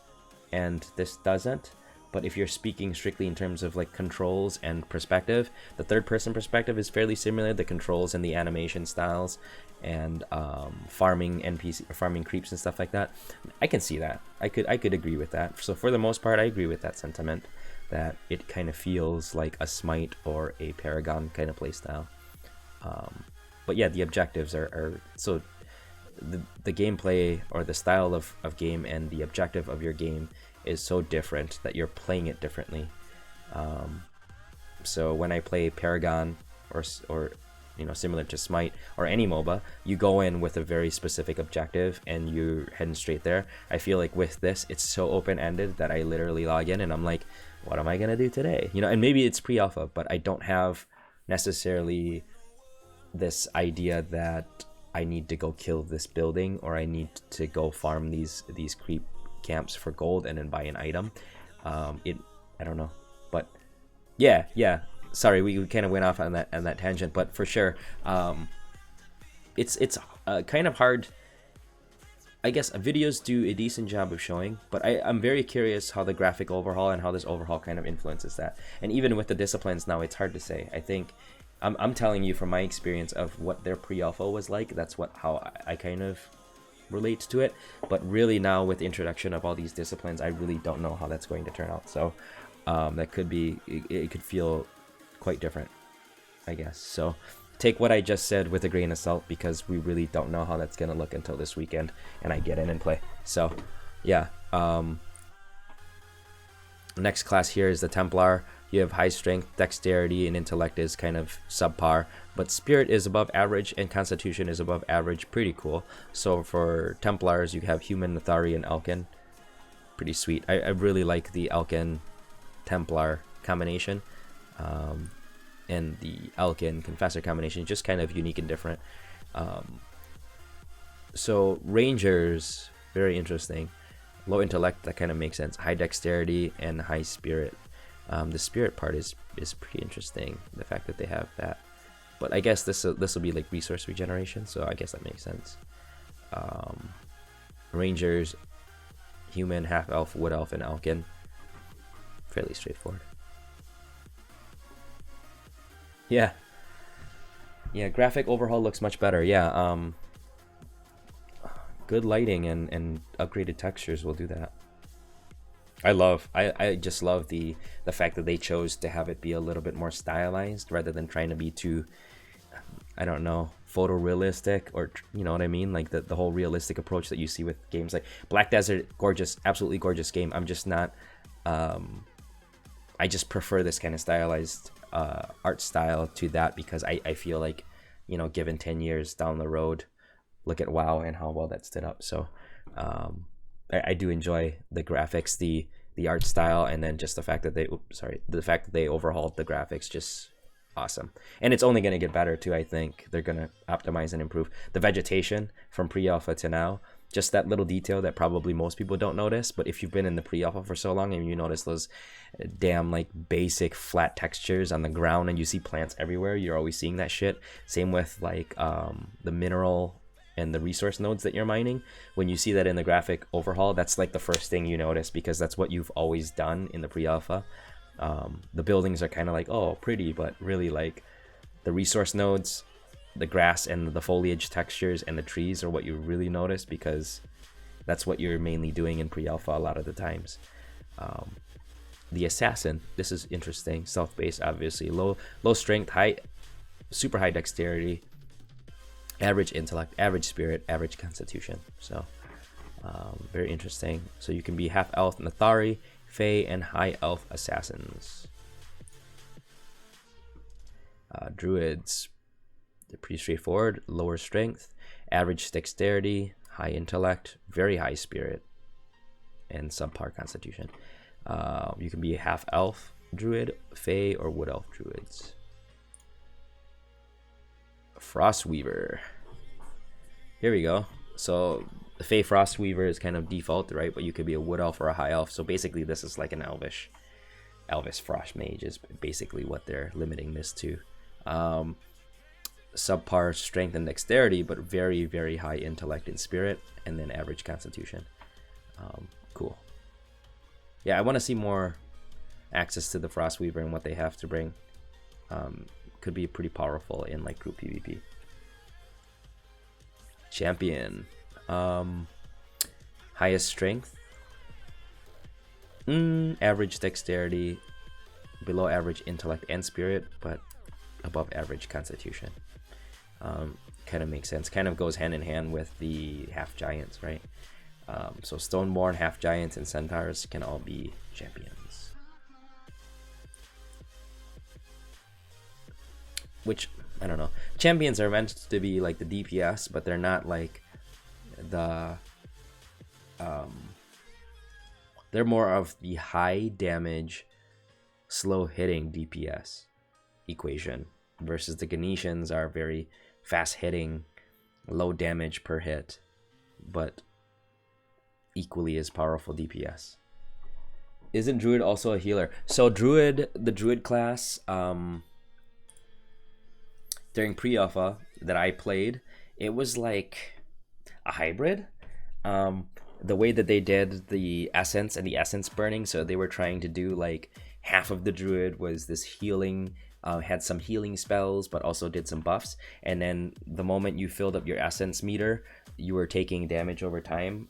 and this doesn't. But if you're speaking strictly in terms of like controls and perspective, the third person perspective is fairly similar. The controls and the animation styles and farming NPC, farming creeps and stuff like that, I can see that. I could agree with that. So for the most part, I agree with that sentiment, that it kind of feels like a Smite or a Paragon kind of playstyle. But yeah, the objectives are so the gameplay or the style of game and the objective of your game is so different that you're playing it differently. So when I play Paragon or similar to Smite or any MOBA, you go in with a very specific objective and you're heading straight there. I feel like with this, it's so open-ended that I literally log in and I'm like, what am I gonna do today? And maybe it's pre-alpha, but I don't have necessarily this idea that I need to go kill this building or I need to go farm these creep camps for gold and then buy an item. I don't know, but yeah. Sorry, we kind of went off on that tangent, but for sure, it's kind of hard. I guess videos do a decent job of showing, but I'm very curious how the graphic overhaul and how this overhaul kind of influences that. And even with the disciplines now, it's hard to say. I think I'm telling you from my experience of what their pre-alpha was like. That's how I kind of relate to it. But really now with the introduction of all these disciplines, I really don't know how that's going to turn out. So that could be, it could feel quite different, I guess. So take what I just said with a grain of salt, because we really don't know how that's going to look until this weekend and I get in and play. So yeah. Next class here is the Templar. You have high strength, dexterity, and intellect is kind of subpar, but spirit is above average and constitution is above average. Pretty cool. So for Templars, you have human, Nathari, and Elkin. Pretty sweet. I really like the Elkin Templar combination, and the Elkin Confessor combination, just kind of unique and different. So Rangers, very interesting. Low intellect, that kind of makes sense. High dexterity and high spirit. The spirit part is pretty interesting, the fact that they have that. But I guess this will be like resource regeneration, so I guess that makes sense. Rangers, human, half elf, wood elf, and Elkin. Fairly straightforward. Yeah, graphic overhaul looks much better. Yeah, good lighting and upgraded textures will do that. I just love the fact that they chose to have it be a little bit more stylized rather than trying to be too, I don't know, photorealistic, or you know what I mean, like the whole realistic approach that you see with games like Black Desert. Gorgeous, absolutely gorgeous game. I'm just not, I just prefer this kind of stylized art style to that, because I feel like, given 10 years down the road, look at WoW and how well that stood up. So I do enjoy the graphics, the art style, and then just the fact that they overhauled the graphics, just awesome. And it's only going to get better too. I think they're going to optimize and improve the vegetation from pre-alpha to now. Just that little detail that probably most people don't notice, but if you've been in the pre-alpha for so long and you notice those damn like basic flat textures on the ground and you see plants everywhere, you're always seeing that shit. Same with like the mineral and the resource nodes that you're mining. When you see that in the graphic overhaul, that's like the first thing you notice, because that's what you've always done in the pre-alpha. The buildings are kind of like, oh, pretty, but really like the resource nodes, the grass and the foliage textures and the trees are what you really notice, because that's what you're mainly doing in pre-alpha a lot of the times. The assassin, this is interesting. Self-based, obviously. Low strength, super high dexterity, average intellect, average spirit, average constitution. So very interesting. So you can be half elf Nathari, Fae, and high elf assassins. Druids, they're pretty straightforward. Lower strength, average dexterity, high intellect, very high spirit, and subpar constitution. You can be a half elf druid, Fae, or wood elf druids. Frostweaver. Here we go. So the Fae Frostweaver is kind of default, right? But you could be a wood elf or a high elf. So basically this is like an elvish Elvis Frost Mage is basically what they're limiting this to. Subpar strength and dexterity, but very, very high intellect and spirit, and then average constitution. Cool. Yeah, I want to see more access to the Frostweaver and what they have to bring. Could be pretty powerful in like group PvP. Champion. Highest strength. Average dexterity. Below average intellect and spirit, but above average constitution. Kind of makes sense. Kind of goes hand in hand with the half giants, right? So Stoneborn, half giants, and centaurs can all be champions. Which, I don't know. Champions are meant to be like the DPS, but they're not like the... they're more of the high damage, slow hitting DPS equation, versus the Ganetians are very fast hitting, low damage per hit, but equally as powerful DPS. Isn't Druid also a healer? So Druid, the Druid class, during pre-alpha that I played, it was like a hybrid. The way that they did the essence and the essence burning, so they were trying to do like half of the Druid was this healing, had some healing spells, but also did some buffs. And then the moment you filled up your essence meter, you were taking damage over time,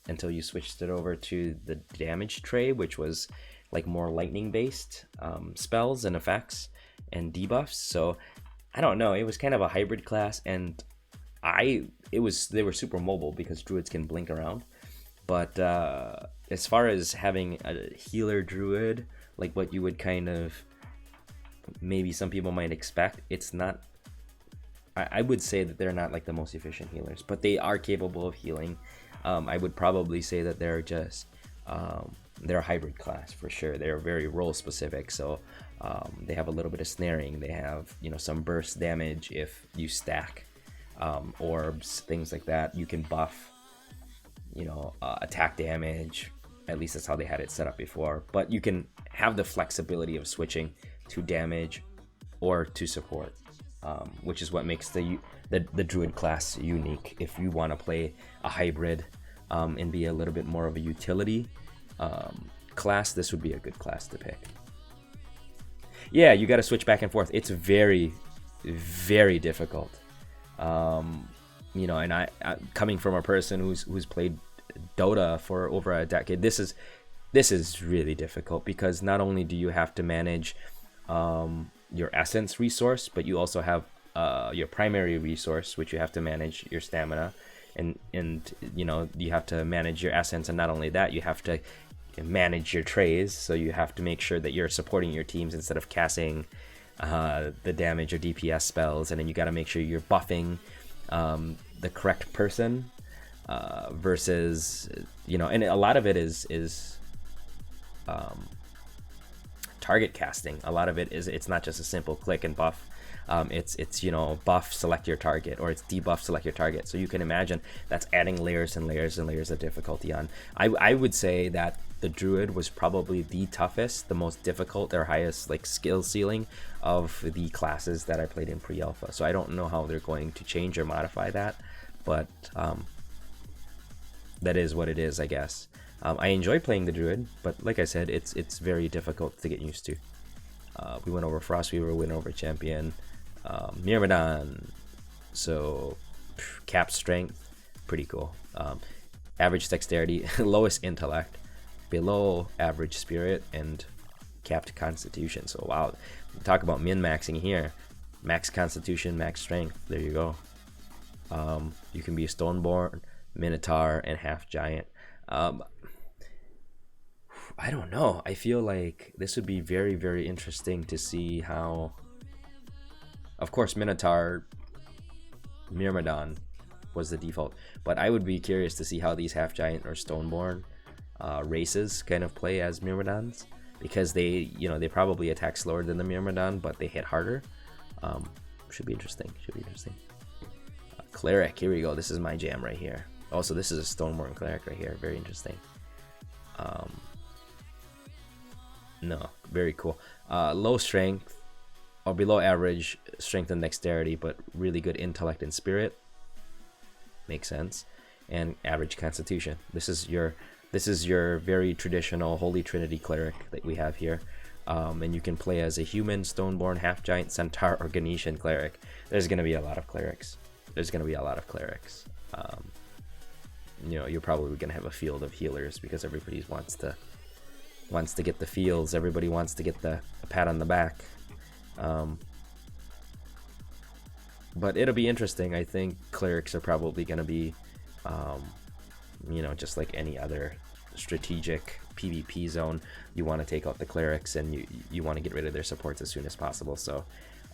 until you switched it over to the damage tray, which was like more lightning based spells and effects and debuffs. So I don't know, it was kind of a hybrid class, and they were super mobile because Druids can blink around. But as far as having a healer Druid, like what you would kind of, maybe some people might expect, it's not. I would say that they're not like the most efficient healers, but they are capable of healing. I would probably say that they're just they're a hybrid class for sure. They're very role specific, so they have a little bit of snaring. They have, you know, some burst damage if you stack orbs, things like that. You can buff, you know, attack damage. At least that's how they had it set up before. But you can have the flexibility of switching to damage or to support, which is what makes the Druid class unique. If you want to play a hybrid and be a little bit more of a utility class, this would be a good class to pick. Yeah, you got to switch back and forth. It's very, very difficult. You know, and I coming from a person who's played Dota for over a decade, this is really difficult, because not only do you have to manage your essence resource, but you also have your primary resource, which you have to manage your stamina, and you know, you have to manage your essence, and not only that, you have to manage your trays, so you have to make sure that you're supporting your teams instead of casting the damage or DPS spells, and then you got to make sure you're buffing the correct person, versus, you know, and a lot of it is target casting. A lot of it is, it's not just a simple click and buff. It's you know, buff, select your target, or it's debuff, select your target. So you can imagine that's adding layers and layers and layers of difficulty on. I would say that the Druid was probably the toughest, the most difficult, their highest like skill ceiling of the classes that I played in pre-alpha. So I don't know how they're going to change or modify that, but that is what it is, I guess. I enjoy playing the Druid, but like I said, it's very difficult to get used to. We went over Frostweaver, we went over Champion, Myrmidon, so cap strength, pretty cool. Average dexterity, lowest intellect, below average spirit, and capped constitution. So wow, talk about min-maxing here. Max constitution, max strength, there you go. You can be a Stoneborn, Minotaur, and half giant. I don't know. I feel like this would be very, very interesting to see how... Of course, Minotaur, Myrmidon was the default, but I would be curious to see how these half giant or Stoneborn races kind of play as Myrmidons, because they, you know, they probably attack slower than the Myrmidon, but they hit harder. Should be interesting. Should be interesting. Cleric, here we go. This is my jam right here. Also, this is a Stoneborn cleric right here. Very interesting. No, very cool. Low strength or below average strength and dexterity, but really good intellect and spirit. Makes sense. And average constitution. This is your very traditional Holy Trinity cleric that we have here. And you can play as a human, stoneborn, half giant, centaur, or Ganesian cleric. There's going to be a lot of clerics. You're probably going to have a field of healers because everybody wants to get the feels. Everybody wants to get a pat on the back. But it'll be interesting. I think clerics are probably going to be, just like any other strategic PvP zone. You want to take out the clerics and you want to get rid of their supports as soon as possible. So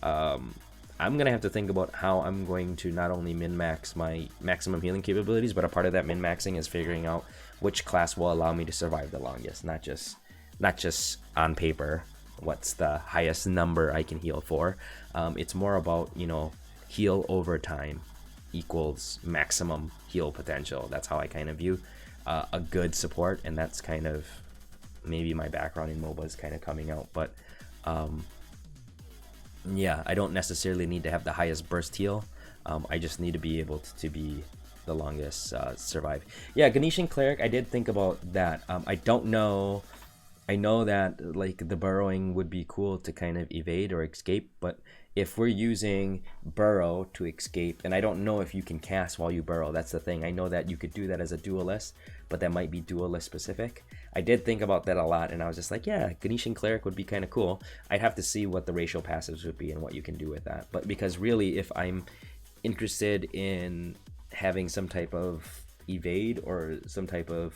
I'm going to have to think about how I'm going to not only min-max my maximum healing capabilities, but a part of that min-maxing is figuring out which class will allow me to survive the longest, not just on paper what's the highest number I can heal for. It's more about, heal over time equals maximum heal potential. That's how I kind of view a good support, and that's kind of maybe my background in MOBA is kind of coming out. But yeah, I don't necessarily need to have the highest burst heal. I just need to be able to be the longest survive. Yeah, Ganesian cleric, I did think about that. I don't know. I know that like the burrowing would be cool to kind of evade or escape, but if we're using burrow to escape, and I don't know if you can cast while you burrow, that's the thing. I know that you could do that as a duelist, but that might be duelist specific. I did think about that a lot, and I was just like, yeah, Ganesian cleric would be kind of cool. I'd have to see what the racial passives would be and what you can do with that. But because really, if I'm interested in having some type of evade or some type of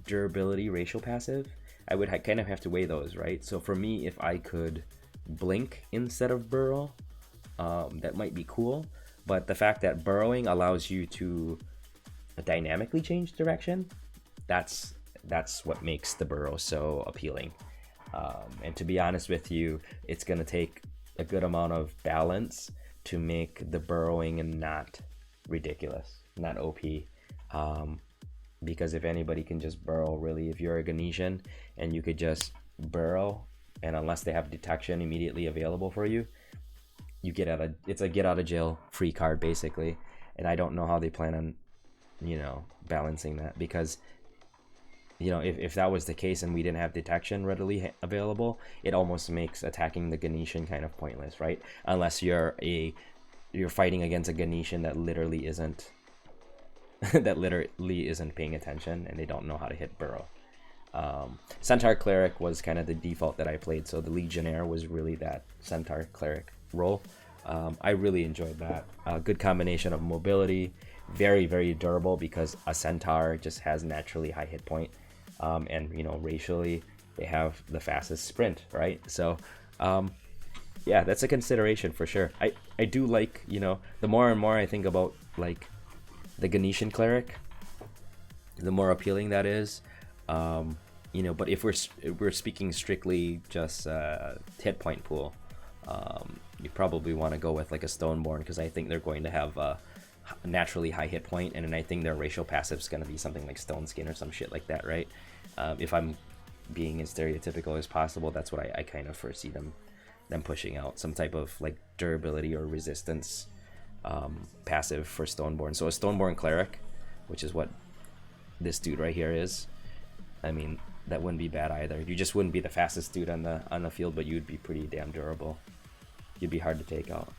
durability racial passive, I would kind of have to weigh those, right? So for me, if I could blink instead of burrow, that might be cool. But the fact that burrowing allows you to dynamically change direction, that's what makes the burrow so appealing. And to be honest with you, it's going to take a good amount of balance to make the burrowing and not ridiculous, not OP. Because if anybody can just burrow, really, if you're a Ganesian and you could just burrow, and unless they have detection immediately available for you, it's a get out of jail free card basically. And I don't know how they plan on, balancing that, because if that was the case and we didn't have detection readily available, it almost makes attacking the Ganesian kind of pointless, right? Unless you're fighting against a Ganesian that literally isn't paying attention and they don't know how to hit burrow. Centaur cleric was kind of the default that I played, so the Legionnaire was really that Centaur cleric role. I really enjoyed that. Good combination of mobility, very, very durable, because a Centaur just has naturally high hit point, and racially they have the fastest sprint, right? So yeah, that's a consideration for sure. I do like, the more and more I think about like the Ganesian cleric, the more appealing that is. But if we're speaking strictly just hit point pool, you probably want to go with like a Stoneborn, because I think they're going to have a naturally high hit point, and then I think their racial passive is going to be something like Stone Skin or some shit like that, right? If I'm being as stereotypical as possible, that's what I kind of foresee them pushing out, some type of like durability or resistance passive for Stoneborn. So a Stoneborn cleric, which is what this dude right here is, I mean, that wouldn't be bad either. You just wouldn't be the fastest dude on the field, but you'd be pretty damn durable. You'd be hard to take out.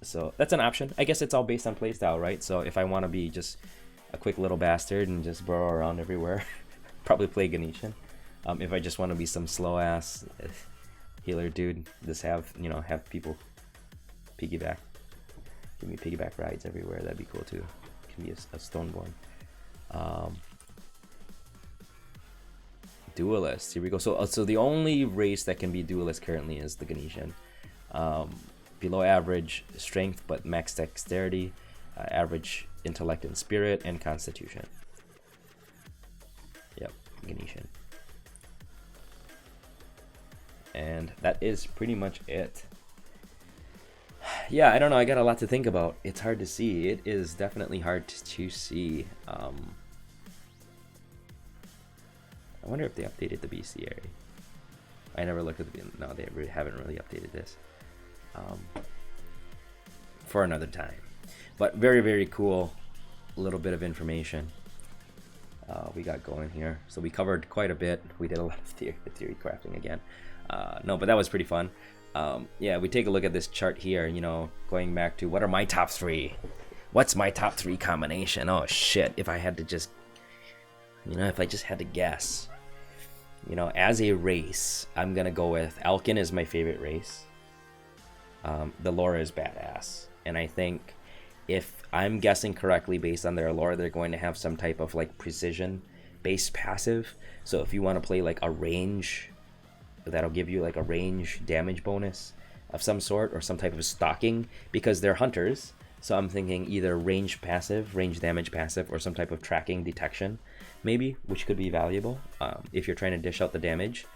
So that's an option. I guess it's all based on playstyle, right? So if I want to be just a quick little bastard and just burrow around everywhere, probably play Ganesian. If I just want to be some slow ass healer dude, just have people piggyback, give me piggyback rides everywhere, that'd be cool too. Can be a Stoneborn. Duelist, here we go. So the only race that can be duelist currently is the Ganesian. Below average strength but max dexterity, average intellect and spirit, and constitution. Yep, Ganesian. And that is pretty much it. Yeah, I don't know, I got a lot to think about. It's hard to see. It is definitely hard to see. I wonder if they updated the bestiary. I never looked at the... No, they haven't really updated this. For another time. But very, very cool little bit of information we got going here. So we covered quite a bit. We did a lot of theory crafting again. No, but that was pretty fun. Yeah, we take a look at this chart here, you know, going back to what are my top 3? What's my top 3 combination? Oh shit, if I had to just, you know, if I just had to guess. You know, as a race, I'm gonna go with Elkin is my favorite race. The lore is badass, and I think if I'm guessing correctly based on their lore, they're going to have some type of like precision based passive. So if you want to play like a range, that'll give you like a range damage bonus of some sort, or some type of stalking, because they're hunters. So I'm thinking either range passive, range damage passive, or some type of tracking detection, maybe, which could be valuable if you're trying to dish out the damage.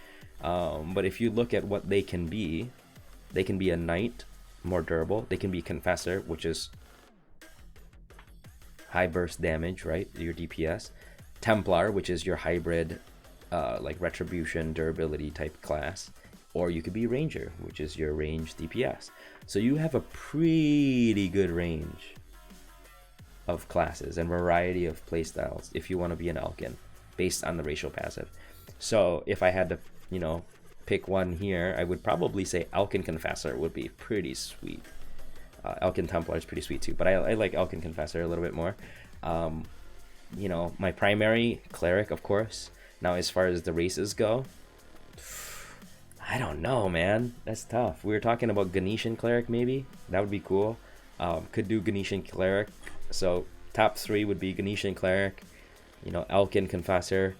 But if you look at what they can be a knight, more durable. They can be confessor, which is high burst damage, right? Your DPS. Templar, which is your hybrid, like retribution, durability type class. Or you could be ranger, which is your range DPS. So you have a pretty good range of classes and variety of playstyles if you want to be an Elkin, based on the racial passive. So if I had to, you know, pick one here, I would probably say Elkin Confessor would be pretty sweet. Elkin Templar is pretty sweet too, but I like Elkin Confessor a little bit more. You know, my primary Cleric, of course. Now, as far as the races go, I don't know, man. That's tough. We were talking about Ganeshan Cleric, maybe. That would be cool. Could do Ganeshan Cleric. So top 3 would be Ganeshan Cleric, you know, Elkin Confessor,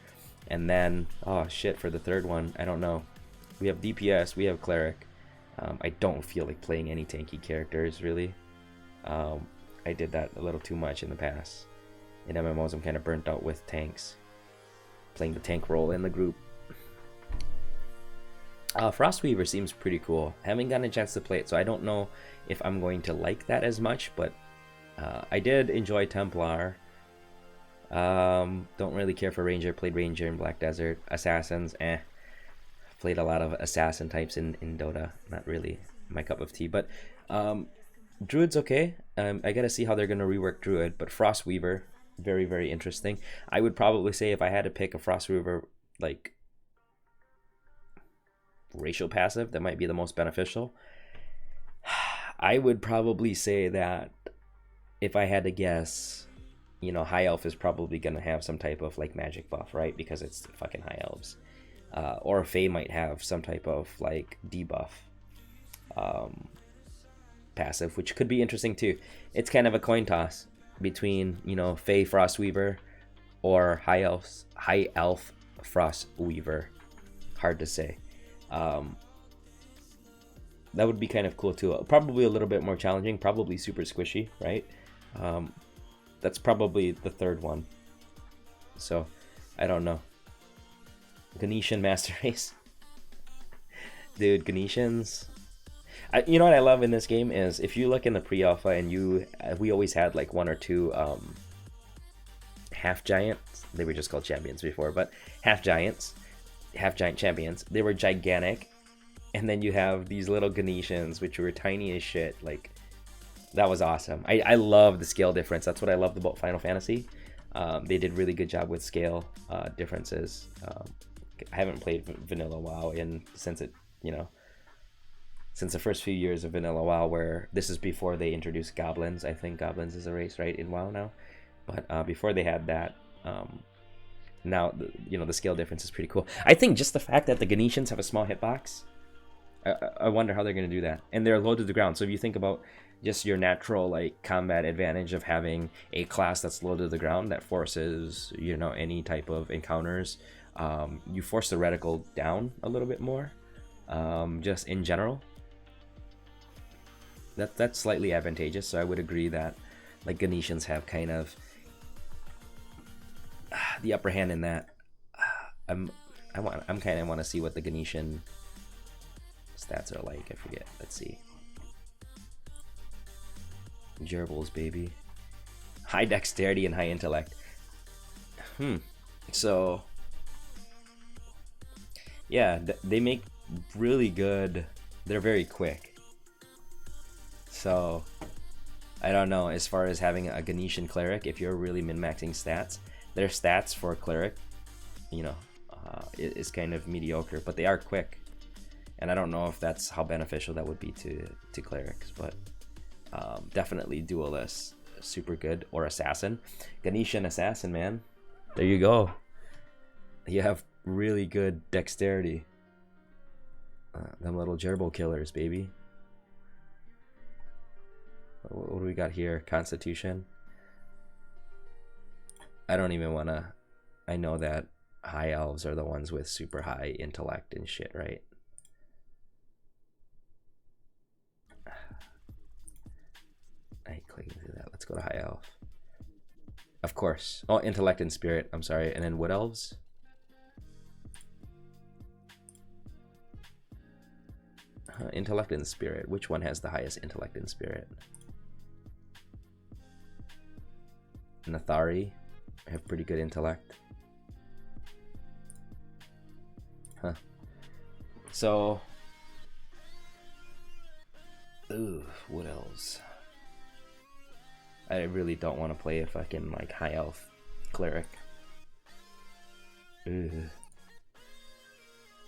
and then, oh shit, for the third one, I don't know. We have DPS, we have Cleric. I don't feel like playing any tanky characters, really. I did that a little too much in the past. In MMOs, I'm kind of burnt out with tanks. Playing the tank role in the group. Frostweaver seems pretty cool. Haven't gotten a chance to play it, so I don't know if I'm going to like that as much, but I did enjoy Templar. Don't really care for Ranger. Played Ranger in Black Desert. Assassins, Played a lot of assassin types in Dota. Not really my cup of tea, but Druid's okay. I gotta see how they're gonna rework Druid, but Frostweaver, very, very interesting. I would probably say if I had to pick a Frostweaver, like, racial passive that might be the most beneficial, I would probably say that if I had to guess, you know, High Elf is probably gonna have some type of like magic buff, right? Because it's fucking High Elves. Or Fae might have some type of like debuff passive, which could be interesting too. It's kind of a coin toss between, you know, Fae Frostweaver or High Elf Frostweaver. Hard to say. That would be kind of cool too. Probably a little bit more challenging, probably super squishy, right? That's probably the third one. So I don't know. Ganeshan Master Race. Dude, Ganeshans. You know what I love in this game is if you look in the pre-alpha and we always had like 1 or 2 half giants. They were just called champions before, but half giant champions. They were gigantic, and then you have these little Ganeshans which were tiny as shit. Like, that was awesome. I love the scale difference. That's what I loved about Final Fantasy. They did really good job with scale differences. I haven't played Vanilla WoW since the first few years of Vanilla WoW, where this is before they introduced goblins. I think goblins is a race, right, in WoW now. But before they had that, now the scale difference is pretty cool. I think just the fact that the Ganeshans have a small hitbox, I wonder how they're going to do that. And they're low to the ground. So if you think about just your natural like combat advantage of having a class that's low to the ground that forces, you know, any type of encounters, you force the reticle down a little bit more, just in general. That's slightly advantageous. So I would agree that like Ganeshans have kind of the upper hand in that. I kind of want to see what the Ganeshan stats are like. I forget. Let's see. Gerbils, baby. High dexterity and high intellect. So Yeah, they make really good. They're very quick. So I don't know, as far as having a Ganesian cleric, if you're really min-maxing stats, their stats for cleric, you know, is kind of mediocre, but they are quick. And I don't know if that's how beneficial that would be to clerics, but definitely duelist, super good, or assassin. Ganesian assassin, man. There you go. You have really good dexterity. Them little gerbil killers, baby. What do we got here? Constitution. I don't even want to... I know that high elves are the ones with super high intellect and shit, right? I hate clicking through that. Let's go to high elf. Of course. Oh, intellect and spirit. I'm sorry. And then wood elves. Intellect and spirit. Which one has the highest intellect and spirit? Nathari have pretty good intellect. Huh. So, ooh, what else? I really don't want to play a fucking like high elf cleric. Ugh.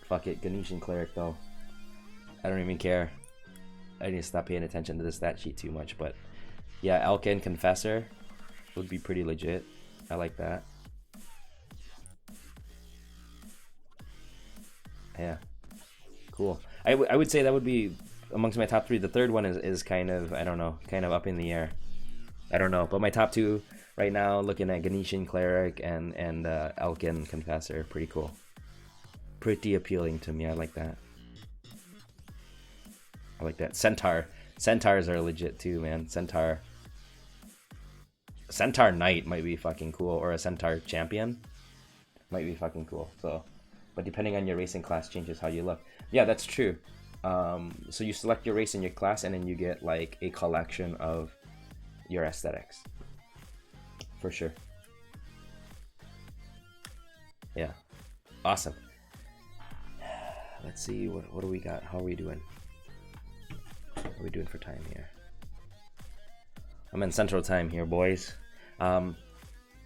Fuck it, Ganesian cleric though. I don't even care. I need to stop paying attention to the stat sheet too much, but yeah, Elkin Confessor would be pretty legit. I like that. Yeah, cool. I would say that would be amongst my top three. The third one is kind of, I don't know, kind of up in the air. I don't know, but my top two right now, looking at Ganesian Cleric and Elkin Confessor, pretty cool. Pretty appealing to me. I like that. I like that. Centaur. Centaurs are legit too, man. Centaur Knight might be fucking cool, or a Centaur Champion might be fucking cool. So, but depending on your racing class changes how you look. Yeah, that's true. So you select your race and your class, and then you get like a collection of your aesthetics. For sure. Yeah. Awesome. Let's see, what do we got? How are we doing? What are we doing for time here? I'm in Central Time here, boys. I'm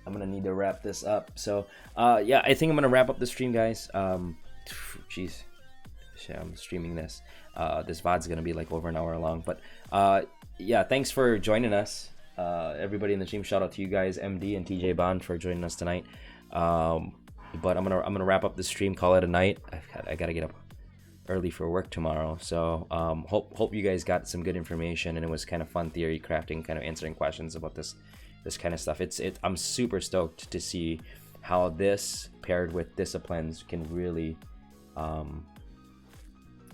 gonna need to wrap this up. So, yeah, I think I'm gonna wrap up the stream, guys. Jeez, I'm streaming this. This VOD's gonna be like over an hour long, but yeah, thanks for joining us. Everybody in the stream, shout out to you guys, MD and TJ Bond, for joining us tonight. But I'm gonna wrap up the stream, call it a night. I gotta get up early for work tomorrow, so hope you guys got some good information, and it was kind of fun theory crafting, kind of answering questions about this kind of stuff. I'm super stoked to see how this paired with disciplines can really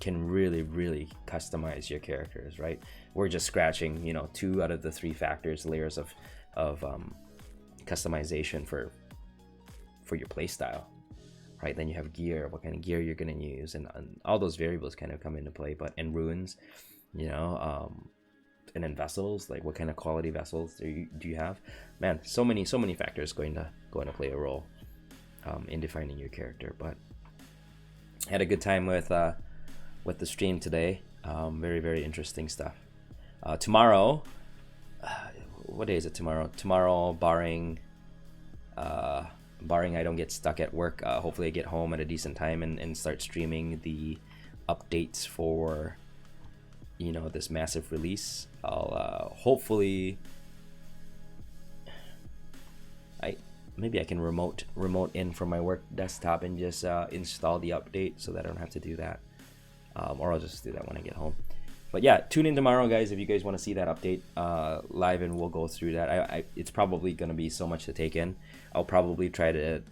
really customize your characters, right? We're just scratching 2 out of the 3 layers of customization for your playstyle, right? Then you have gear, what kind of gear you're going to use, and all those variables kind of come into play. But in runes, and in vessels, like what kind of quality vessels do you have? Man, so many factors going to play a role in defining your character. But I had a good time with the stream today. Very interesting stuff. Tomorrow, what day is it tomorrow? Tomorrow, barring I don't get stuck at work, hopefully I get home at a decent time and start streaming the updates for this massive release. I'll hopefully maybe I can remote in from my work desktop and just install the update so that I don't have to do that, or I'll just do that when I get home. But yeah, tune in tomorrow, guys, if you guys want to see that update live, and we'll go through that. It's probably going to be so much to take in. I'll probably try to,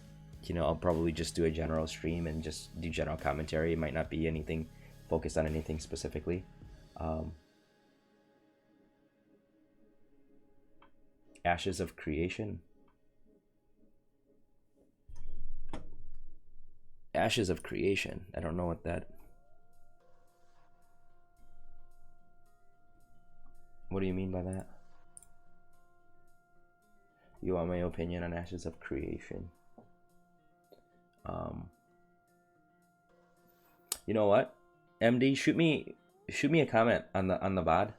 I'll probably just do a general stream and just do general commentary. It might not be anything focused on anything specifically. Ashes of Creation. Ashes of Creation. I don't know what that... What do you mean by that? You want my opinion on Ashes of Creation? You know what, MD, shoot me a comment on the VOD,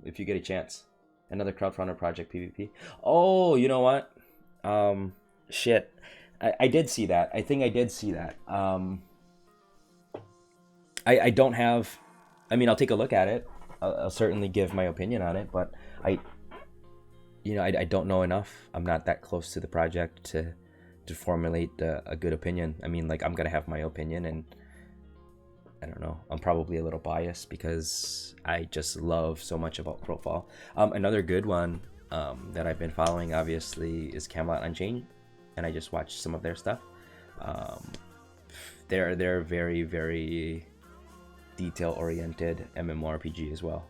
if you get a chance. Another crowdfunder project PvP. Oh, you know what? Shit. I did see that. I think I did see that. I don't have. I mean, I'll take a look at it. I'll certainly give my opinion on it, but I don't know enough. I'm not that close to the project to formulate a good opinion. I mean, like, I'm gonna have my opinion, and I don't know. I'm probably a little biased because I just love so much about Crowfall. Another good one that I've been following, obviously, is Camelot Unchained, and I just watched some of their stuff. They're very, very detail-oriented MMORPG as well,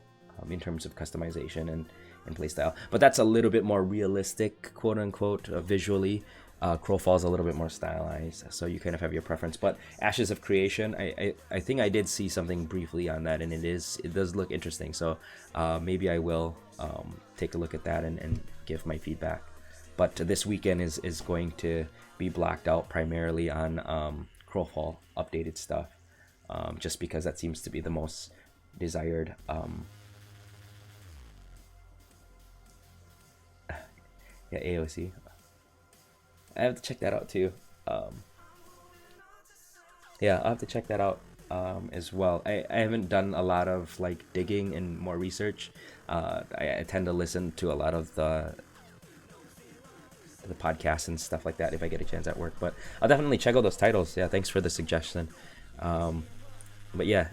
in terms of customization and playstyle. But that's a little bit more realistic, quote-unquote, visually. Crowfall's a little bit more stylized, so you kind of have your preference. But Ashes of Creation, I think I did see something briefly on that, and it does look interesting. So maybe I will take a look at that and give my feedback. But this weekend is going to be blocked out primarily on Crowfall updated stuff, just because that seems to be the most desired. Yeah, AOC. I have to check that out too. Yeah, I'll have to check that out as well. I haven't done a lot of like digging and more research. I tend to listen to a lot of the podcasts and stuff like that if I get a chance at work. But I'll definitely check out those titles. Yeah, thanks for the suggestion. But yeah,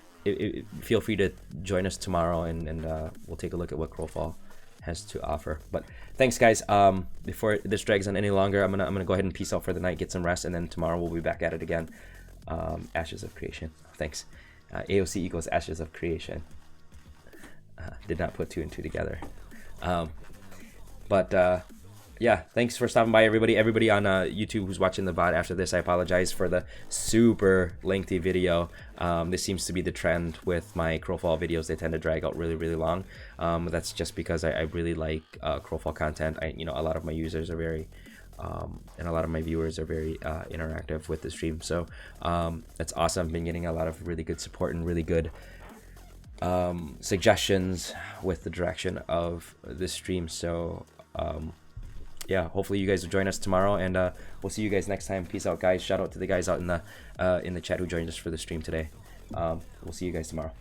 feel free to join us tomorrow, and we'll take a look at what Crowfall has to offer. But thanks, guys. Before this drags on any longer, I'm gonna go ahead and peace out for the night, get some rest, and then tomorrow we'll be back at it again. Ashes of Creation. Thanks. AOC equals Ashes of Creation. Did not put two and two together. But yeah, thanks for stopping by, everybody. Everybody on YouTube who's watching the VOD after this, I apologize for the super lengthy video. This seems to be the trend with my Crowfall videos. They tend to drag out really, really long. That's just because I really like Crowfall content. A lot of my users are very, and a lot of my viewers are very interactive with the stream. So that's awesome. Been getting a lot of really good support and really good suggestions with the direction of the stream. So yeah, hopefully you guys will join us tomorrow, and we'll see you guys next time. Peace out, guys. Shout out to the guys out in the chat who joined us for the stream today. We'll see you guys tomorrow.